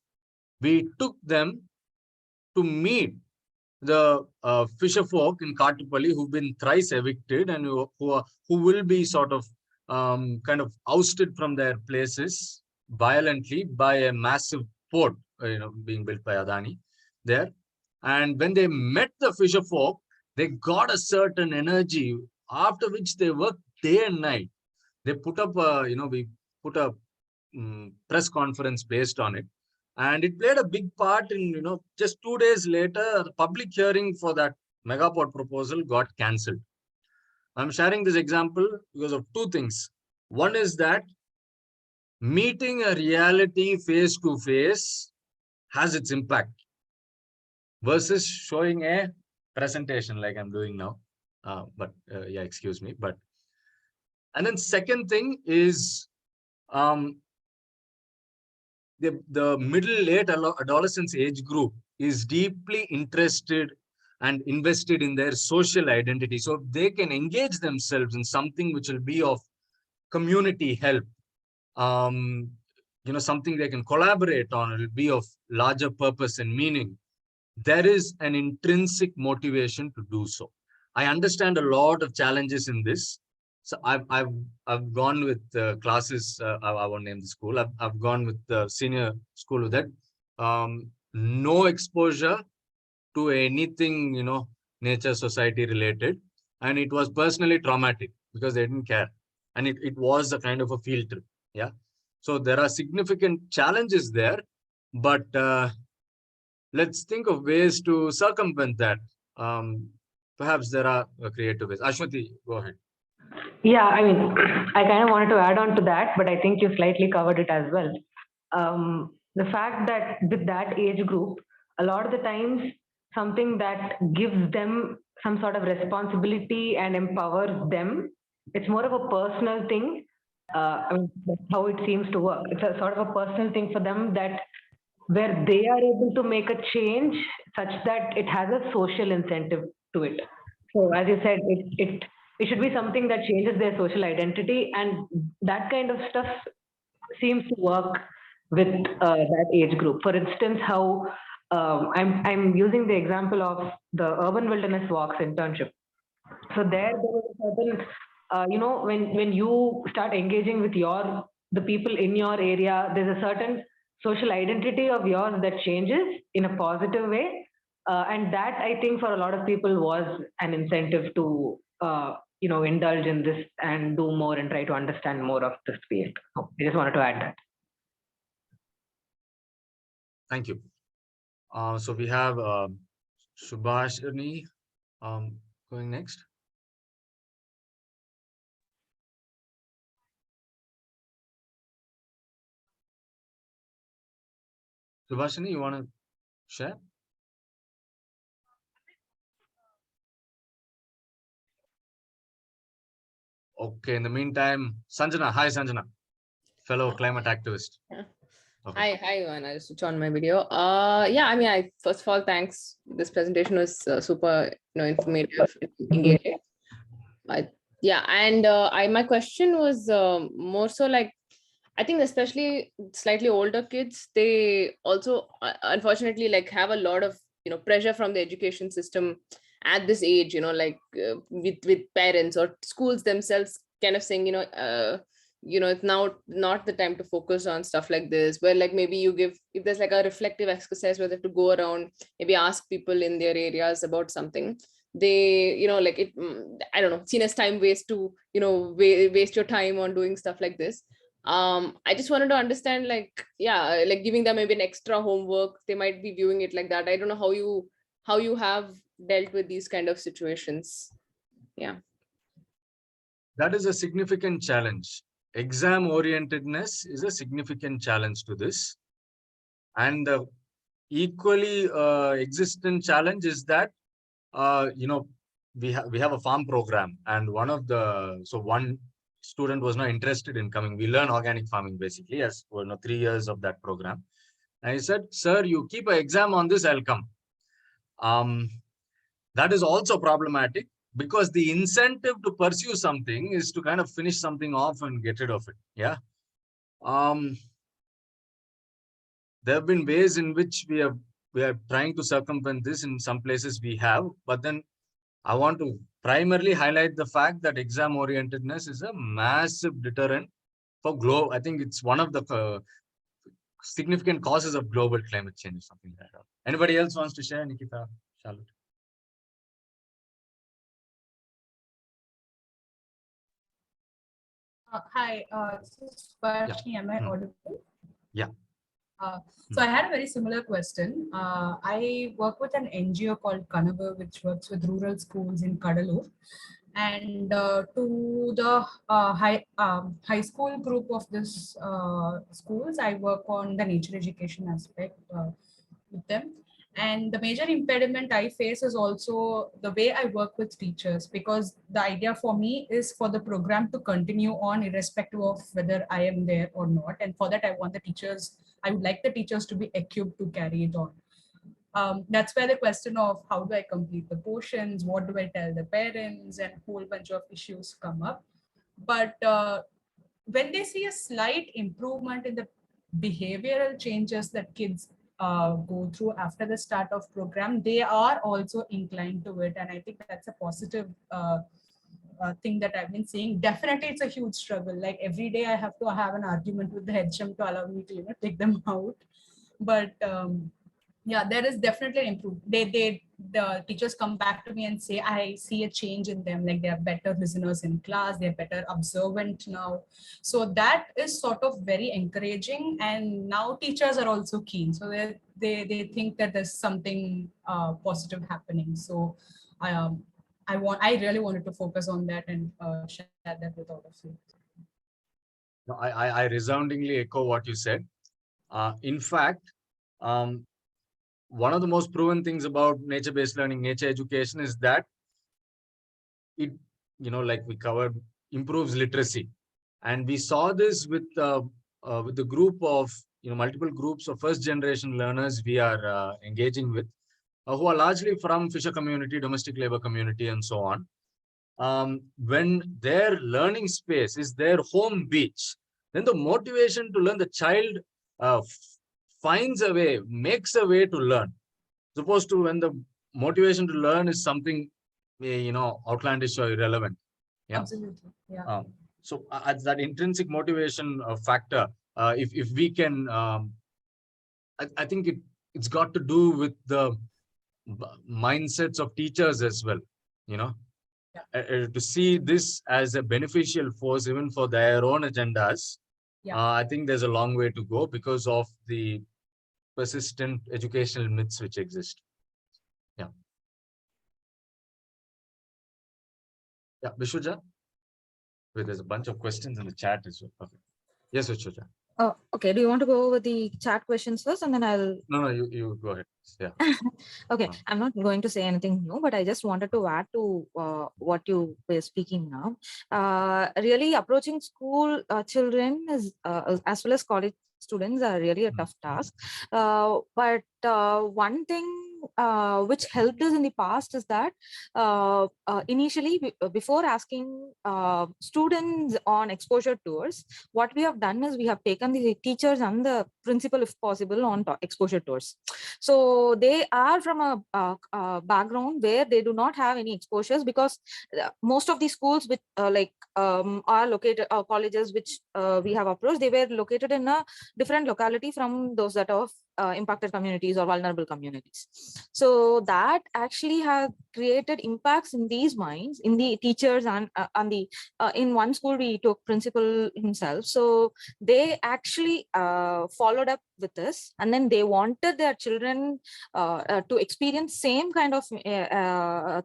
we took them to meet the fisher folk in Kattupalli who've been thrice evicted and who will be sort of kind of ousted from their places violently by a massive port, being built by Adani there. And when they met the fisher folk, they got a certain energy after which they worked day and night. They put up, we put a press conference based on it. And it played a big part in, just 2 days later, the public hearing for that megaport proposal got cancelled. I'm sharing this example because of 2 things. One is that meeting a reality face to face has its impact versus showing a presentation like I'm doing now. Yeah, excuse me. And then second thing is, the middle late adolescence age group is deeply interested and invested in their social identity. So they can engage themselves in something which will be of community help, something they can collaborate on, it will be of larger purpose and meaning. There is an intrinsic motivation to do so. I understand a lot of challenges in this. So I've gone with classes. I won't name the school. I've gone with the senior school with that. no exposure to anything, nature, society related. And it was personally traumatic because they didn't care. And it was a kind of a field trip. Yeah. So there are significant challenges there, but let's think of ways to circumvent that. Perhaps there are creative ways. Ashwati, go ahead. Yeah, I mean, I kind of wanted to add on to that, but I think you slightly covered it as well. The fact that with that age group, a lot of the times, something that gives them some sort of responsibility and empowers them, it's more of a personal thing. I mean, that's how it seems to work. It's a sort of a personal thing for them that where they are able to make a change such that it has a social incentive to it. So as you said, it should be something that changes their social identity, and that kind of stuff seems to work with that age group. For instance, how I'm using the example of the Urban Wilderness Walks internship. So there was a certain, when you start engaging with the people in your area, there's a certain social identity of yours that changes in a positive way, and that I think for a lot of people was an incentive to indulge in this and do more and try to understand more of this field. So I just wanted to add that. Thank you. So we have Subhashini going next. Subhashini, you want to share? Okay, in the meantime, Sanjana. Hi, Sanjana, fellow climate activist. Okay. Hi, Yuvan. I just switch on my video. Yeah, I mean, first of all, thanks. This presentation was super, informative, engaging. Yeah, and my question was more so like, I think especially slightly older kids, they also unfortunately like have a lot of pressure from the education system at this age. With parents or schools themselves kind of saying it's now not the time to focus on stuff like this. Where like maybe you give, if there's like a reflective exercise where they have to go around, maybe ask people in their areas about something. They like it. I don't know, seen as time waste to waste your time on doing stuff like this. I just wanted to understand, like, yeah, like giving them maybe an extra homework, they might be viewing it like that. I don't know how you have dealt with these kind of situations. Yeah, that is a significant challenge. Exam orientedness is a significant challenge to this, and the equally existent challenge is that we have a farm program, and one student was not interested in coming. We learn organic farming basically as 3 years of that program. And he said, "Sir, you keep an exam on this, I'll come." That is also problematic because the incentive to pursue something is to kind of finish something off and get rid of it. Yeah. There have been ways in which we are trying to circumvent this. In some places we have, but then I want to primarily highlight the fact that exam orientedness is a massive deterrent for global. I think it's one of the significant causes of global climate change or something like that. Anybody else wants to share? Nikita, Charlotte? Hi, this is Varshni. Am I audible? Yeah. So I had a very similar question. I work with an NGO called Kanavu, which works with rural schools in Kadalur. And to the high school group of this schools, I work on the nature education aspect with them. And the major impediment I face is also the way I work with teachers, because the idea for me is for the program to continue on irrespective of whether I am there or not. And for that, I would like the teachers to be equipped to carry it on. That's where the question of how do I complete the portions, what do I tell the parents, and a whole bunch of issues come up. But when they see a slight improvement in the behavioral changes that kids go through after the start of program, they are also inclined to it. And I think that's a positive thing that I've been seeing. Definitely, it's a huge struggle. Like every day I have to have an argument with the HM to allow me to take them out. But Yeah, there is definitely an improvement. The teachers come back to me and say, I see a change in them. Like they are better listeners in class, they're better observant now. So that is sort of very encouraging. And now teachers are also keen. So they think that there's something positive happening. So I really wanted to focus on that and share that with all of you. No, I resoundingly echo what you said. In fact, one of the most proven things about nature-based learning, nature education, is that it, like we covered, improves literacy. And we saw this with the group of, multiple groups of first-generation learners we are engaging with, who are largely from fisher community, domestic labor community, and so on. When their learning space is their home beach, then the motivation to learn, the child finds a way, makes a way to learn. Supposed to when the motivation to learn is something, outlandish or irrelevant. Yeah. Absolutely. Yeah. So that intrinsic motivation factor, if we can, I think it's got to do with the mindsets of teachers as well, to see this as a beneficial force even for their own agendas. I think there's a long way to go because of the persistent educational myths which exist. Yeah. Yeah, Vishwaja? Wait, there's a bunch of questions in the chat as well. Okay. Yes, Vishwaja. Oh, okay. Do you want to go over the chat questions first and then I'll... No, you go ahead. Yeah. Okay. I'm not going to say anything new, but I just wanted to add to what you were speaking now. Really approaching school children is, as well as college students are really a tough task. But one thing which helped us in the past is that initially, before asking students on exposure tours, what we have done is we have taken the teachers and the principal, if possible, on exposure tours. So they are from a background where they do not have any exposures, because most of the schools which are located, colleges which we have approached, they were located in a different locality from those that are impacted communities or vulnerable communities. So that actually have created impacts in these minds, in the teachers, and the in one school we took principal himself. So they actually followed up with us, and then they wanted their children to experience same kind of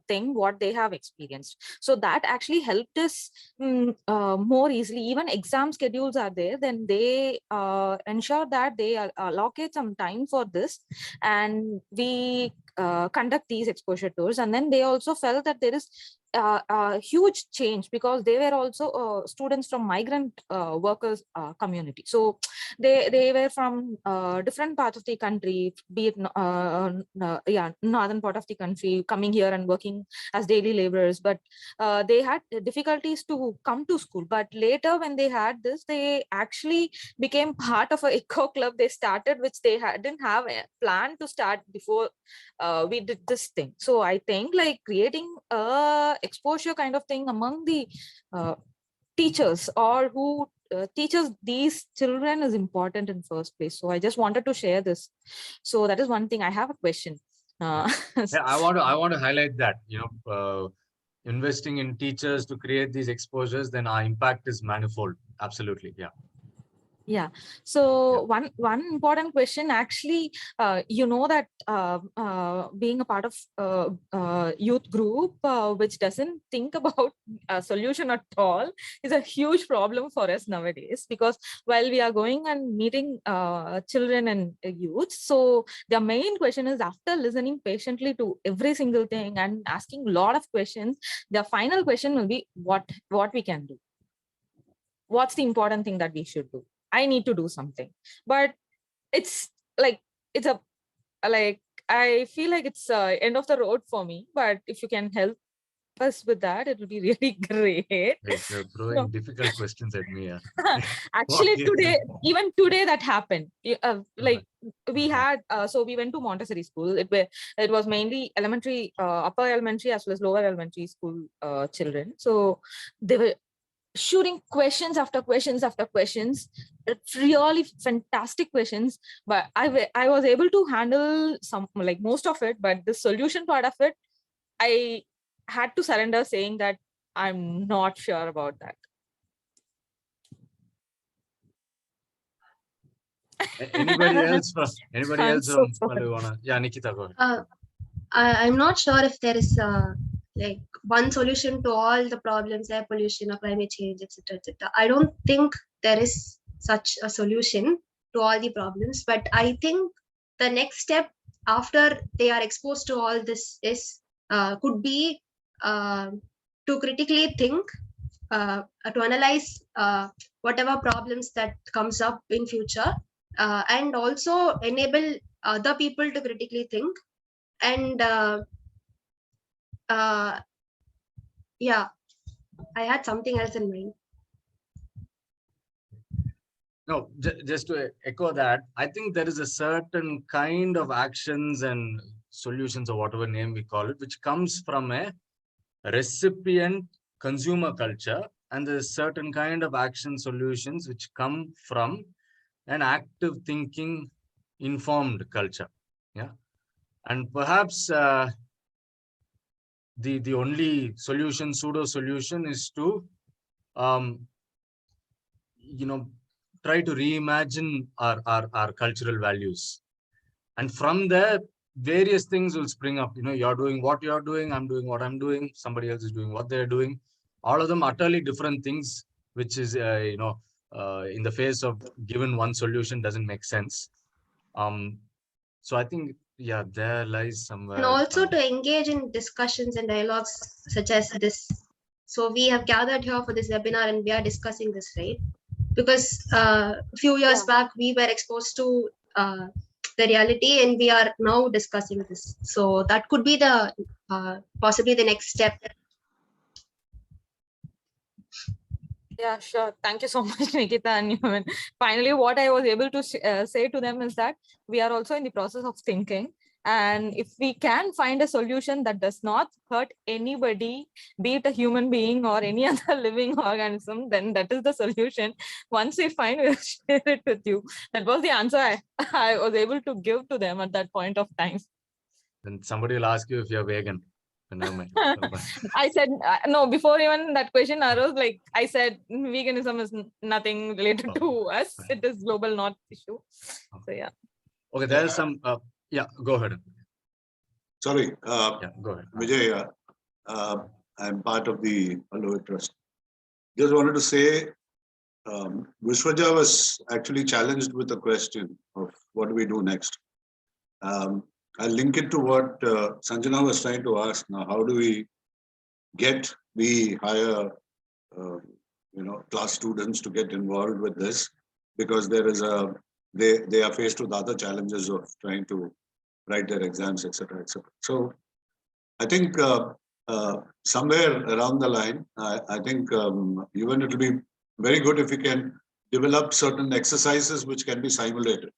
thing what they have experienced. So that actually helped us more easily. Even exam schedules are there, then they ensure that they allocate some time for this, and we conduct these exposure tours. And then they also felt that there is a huge change, because they were also students from migrant workers community. So they were from different parts of the country, be it northern part of the country, coming here and working as daily laborers. But they had difficulties to come to school. But later, when they had this, they actually became part of a eco club they started, which they didn't have a plan to start before we did this thing. So I think like creating a exposure kind of thing among the teachers, or who teaches these children, is important in first place. So I just wanted to share this. So that is one thing. I have a question. Yeah, I want to highlight that, investing in teachers to create these exposures, then our impact is manifold. Absolutely. Yeah. Yeah. So one important question, actually, that being a part of youth group which doesn't think about a solution at all is a huge problem for us nowadays, because while we are going and meeting children and youth, so the main question is, after listening patiently to every single thing and asking a lot of questions, the final question will be what we can do. What's the important thing that we should do? I need to do something. But it's like, I feel like it's end of the road for me. But if you can help us with that, it would be really great. You're throwing difficult questions at me. Yeah. Actually, even today that happened. We had, so we went to Montessori school. It was mainly elementary, upper elementary as well as lower elementary school children. So they were shooting questions after questions after questions. It's really fantastic questions, but I was able to handle some, like most of it, but the solution part of it, I had to surrender, saying that I'm not sure about that. Anybody else from I'm so sorry. Palluyir? Yeah, Nikita, go ahead. I'm not sure if there is like one solution to all the problems, air pollution or climate change, etc., etc. I don't think there is such a solution to all the problems, but I think the next step after they are exposed to all this is could be to critically think, to analyze whatever problems that comes up in future, and also enable other people to critically think. And yeah, I had something else in mind. No, just to echo that, I think there is a certain kind of actions and solutions, or whatever name we call it, which comes from a recipient consumer culture, and there's certain kind of action solutions which come from an active thinking informed culture. Yeah, and perhaps the only solution, pseudo solution, is to try to reimagine our cultural values, and from there various things will spring up. You're doing what you're doing, I'm doing what I'm doing, somebody else is doing what they're doing, all of them utterly different things, which is in the face of given one solution doesn't make sense. So I think, yeah, there lies somewhere. And also to engage in discussions and dialogues such as this. So we have gathered here for this webinar and we are discussing this, right? Because a few years back we were exposed to the reality and we are now discussing this. So that could be the possibly the next step. Yeah, sure. Thank you so much, Nikita and Yuvan. Finally, what I was able to say to them is that we are also in the process of thinking. And if we can find a solution that does not hurt anybody, be it a human being or any other living organism, then that is the solution. Once we find, we'll share it with you. That was the answer I was able to give to them at that point of time. Then somebody will ask you if you're vegan. Never mind. I said no, before even that question arose, like I said, veganism is nothing related to us. It is global north issue. So yeah. Okay, there's some yeah, go ahead. Sorry, Yeah, go ahead. Vijay, I'm part of the Palluyir Trust. Just wanted to say, Vishwaja was actually challenged with a question of what do we do next. I'll link it to what Sanjana was trying to ask now. How do we get the higher, class students to get involved with this? Because there is they are faced with other challenges of trying to write their exams, etc., etc. So I think somewhere around the line, I think even it will be very good if we can develop certain exercises which can be simulated.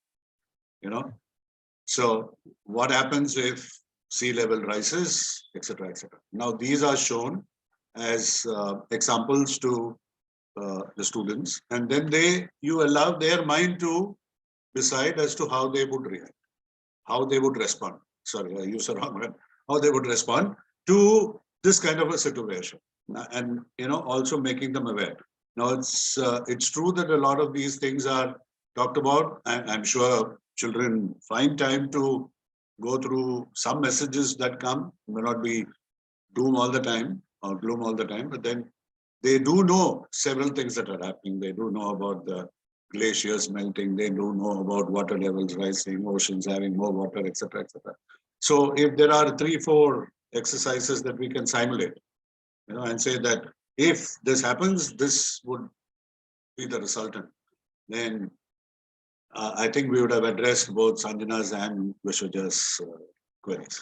So what happens if sea level rises, etc., etc. Now these are shown as examples to the students, and then you allow their mind to decide as to how they would react, how they would respond. Sorry, I used the wrong word. How they would respond to this kind of a situation, and also making them aware. Now it's true that a lot of these things are talked about, and I'm sure children find time to go through some messages that come. It may not be doom all the time or gloom all the time, but then they do know several things that are happening. They do know about the glaciers melting. They do know about water levels rising, oceans having more water, etc., etc. So if there are 3-4 exercises that we can simulate, and say that if this happens, this would be the resultant, then I think we would have addressed both Sanjana's and Vishwaja's queries.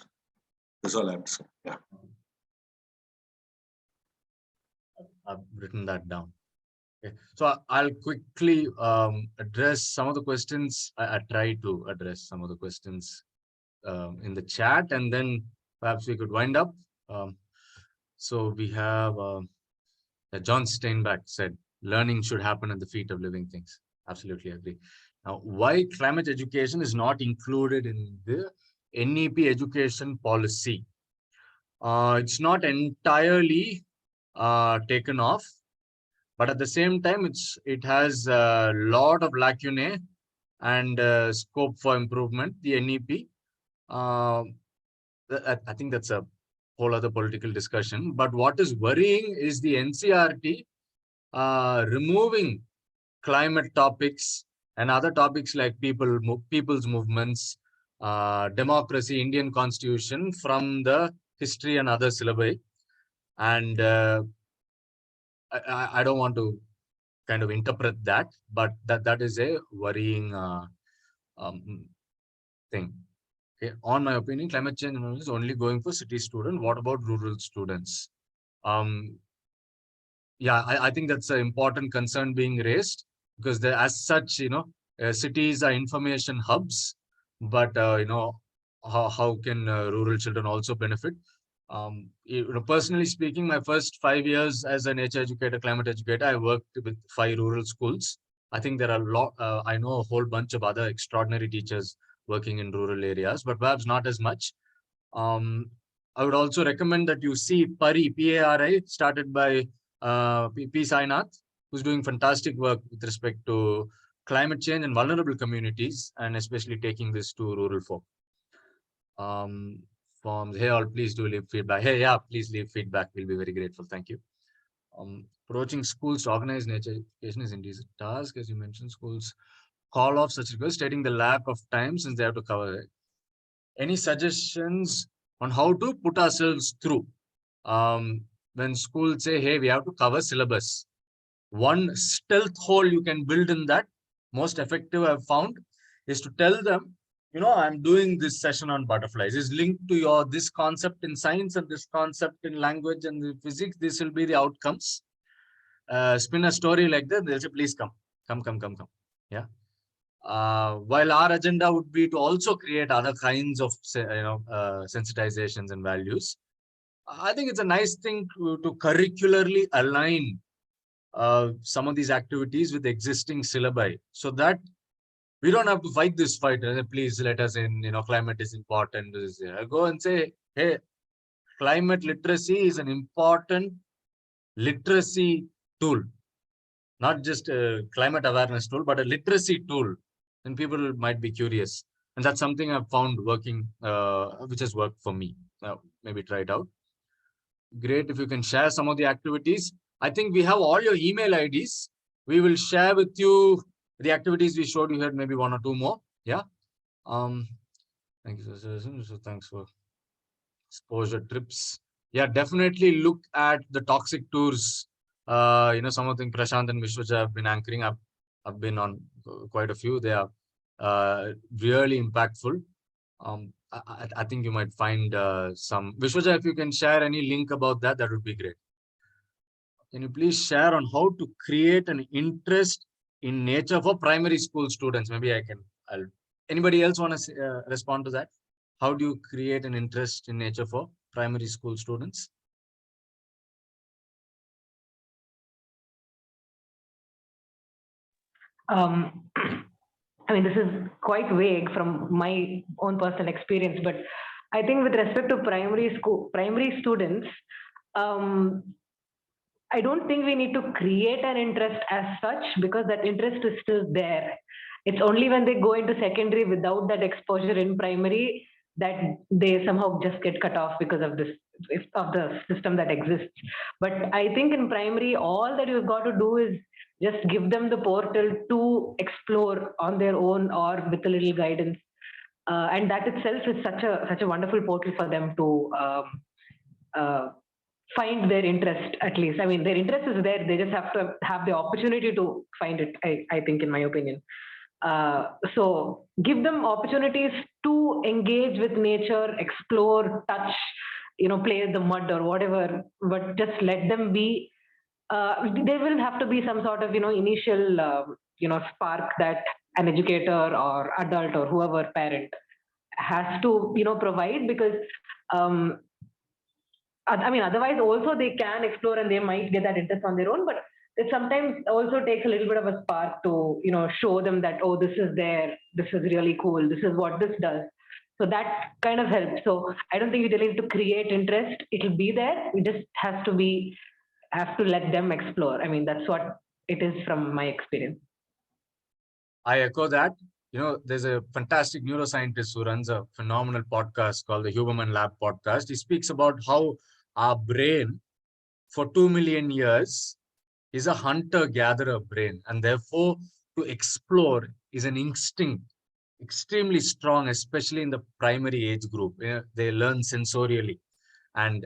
That's all I have to say. Yeah. I've written that down. Okay. So I'll quickly address some of the questions. I try to address some of the questions in the chat, and then perhaps we could wind up. So we have John Steinbeck said, learning should happen at the feet of living things. Absolutely agree. Now, why climate education is not included in the NEP education policy? It's not entirely taken off, but at the same time, it has a lot of lacunae and scope for improvement. The NEP, I think that's a whole other political discussion. But what is worrying is the NCRT removing climate topics and other topics like people's movements, democracy, Indian constitution from the history and other syllabi. And I don't want to kind of interpret that, but that is a worrying thing. Okay. On my opinion, climate change is only going for city students. What about rural students? Yeah, I think that's an important concern being raised, because as such, cities are information hubs, but how can rural children also benefit? Personally speaking, my first 5 years as a nature educator, climate educator, I worked with 5 rural schools. I think there are a lot. I know a whole bunch of other extraordinary teachers working in rural areas, but perhaps not as much. I would also recommend that you see PARI, P-A-R-I, started by P. Sainath, who's doing fantastic work with respect to climate change and vulnerable communities, and especially taking this to rural folk. Forms, hey, all, please do leave feedback. Hey, yeah, please leave feedback. We'll be very grateful. Thank you. Approaching schools to organize nature education is indeed a task, as you mentioned. Schools call off such requests, stating the lack of time since they have to cover it. Any suggestions on how to put ourselves through? When schools say, hey, we have to cover syllabus, one stealth hole you can build in that, most effective I've found, is to tell them, I'm doing this session on butterflies. Is linked to this concept in science and this concept in language and physics. This will be the outcomes. Spin a story like that. They'll say, please come. Yeah. While our agenda would be to also create other kinds of, sensitizations and values. I think it's a nice thing to curricularly align some of these activities with existing syllabi, so that we don't have to fight this fight. Please let us in, climate is important. Go and say, hey, climate literacy is an important literacy tool, not just a climate awareness tool, but a literacy tool. And people might be curious. And that's something I've found working, which has worked for me. Maybe try it out. Great if you can share some of the activities. I think we have all your email IDs. We will share with you the activities we showed you here, maybe 1 or 2 more. Yeah. Thank you, so thanks for exposure trips. Yeah, definitely look at the toxic tours. Some of them Prashant and Vishwaja have been anchoring. I've been on quite a few. They are really impactful. I think you might find some. Vishwaja, if you can share any link about that, that would be great. Can you please share on how to create an interest in nature for primary school students? Maybe anybody else want to respond to that? How do you create an interest in nature for primary school students? I mean, this is quite vague from my own personal experience, but I think with respect to primary students, I don't think we need to create an interest as such, because that interest is still there. It's only when they go into secondary without that exposure in primary that they somehow just get cut off because of the system that exists. But I think in primary, all that you've got to do is just give them the portal to explore on their own or with a little guidance. And that itself is such a wonderful portal for them to find their interest. At least, I mean, their interest is there. They just have to have the opportunity to find it, I think, in my opinion. So give them opportunities to engage with nature, explore, touch, play in the mud or whatever, but just let them be. There will have to be some sort of, initial, spark that an educator or adult or whoever parent has to, provide, because I mean, otherwise also they can explore and they might get that interest on their own, but it sometimes also takes a little bit of a spark to, show them that, oh, this is there, this is really cool, this is what this does. So that kind of helps. So I don't think you really need to create interest. It'll be there. We just have to let them explore. I mean, that's what it is from my experience. I echo that. There's a fantastic neuroscientist who runs a phenomenal podcast called the Human Lab podcast. He speaks about how our brain for 2 million years is a hunter-gatherer brain, and therefore to explore is an instinct, extremely strong, especially in the primary age group. They learn sensorially, and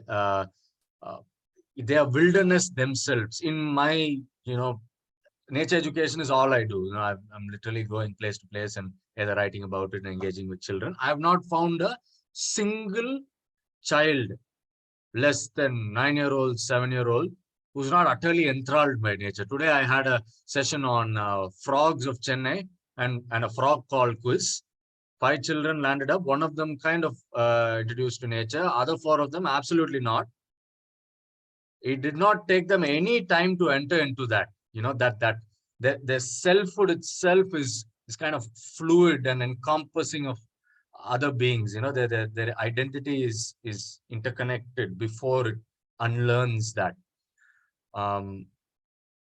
they are wilderness themselves. In my, nature education is all I do. I'm literally going place to place and either writing about it and engaging with children. I have not found a single child less than 9-year-old, 7-year-old who's not utterly enthralled by nature. Today, I had a session on frogs of Chennai and a frog called quiz. 5 children landed up. One of them kind of introduced to nature. Other 4 of them, absolutely not. It did not take them any time to enter into that. Their selfhood itself is kind of fluid and encompassing of other beings. Their identity is interconnected before it unlearns that.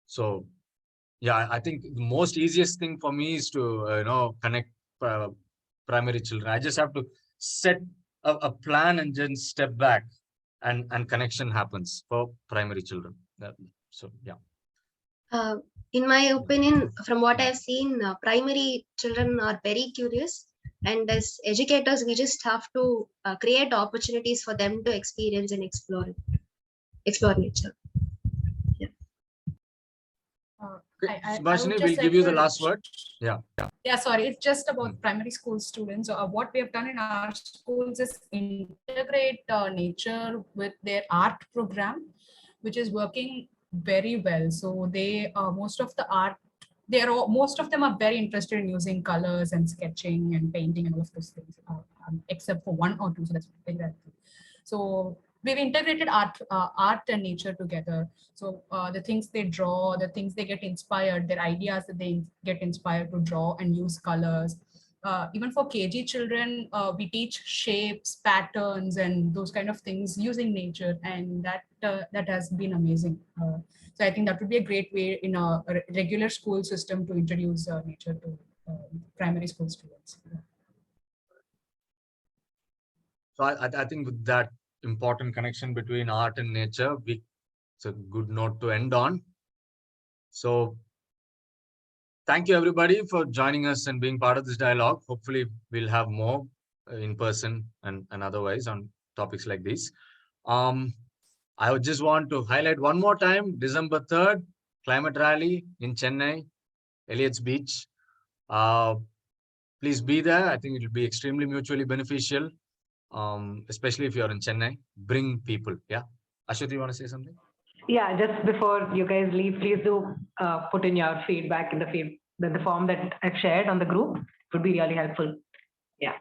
So yeah, I think the most easiest thing for me is to connect primary children. I just have to set a plan and then step back, and connection happens for primary children. So yeah. In my opinion, from what I've seen, primary children are very curious, and as educators, we just have to create opportunities for them to experience and explore nature. Subhashini, we'll give you the last word. Yeah. Yeah, sorry, it's just about primary school students. What we have done in our schools is integrate nature with their art program, which is working very well. So they most of them are very interested in using colors and sketching and painting and all of those things, except for 1 or 2. So that's very rare. So we've integrated art and nature together. So the things they draw, the things they get inspired, their ideas that they get inspired to draw and use colors. Even for KG children, we teach shapes, patterns, and those kind of things using nature, and that has been amazing. So I think that would be a great way in a regular school system to introduce nature to primary school students. So I think with that important connection between art and nature, it's a good note to end on. So thank you everybody for joining us and being part of this dialogue. Hopefully we'll have more in person and otherwise on topics like these. I would just want to highlight one more time, December 3rd, climate rally in Chennai, Elliott's Beach. Please be there. I think it will be extremely mutually beneficial. Especially if you're in Chennai, bring people. Yeah. Ashwat, you want to say something? Yeah, just before you guys leave, please do put in your feedback in the form that I've shared on the group. It would be really helpful. Yeah.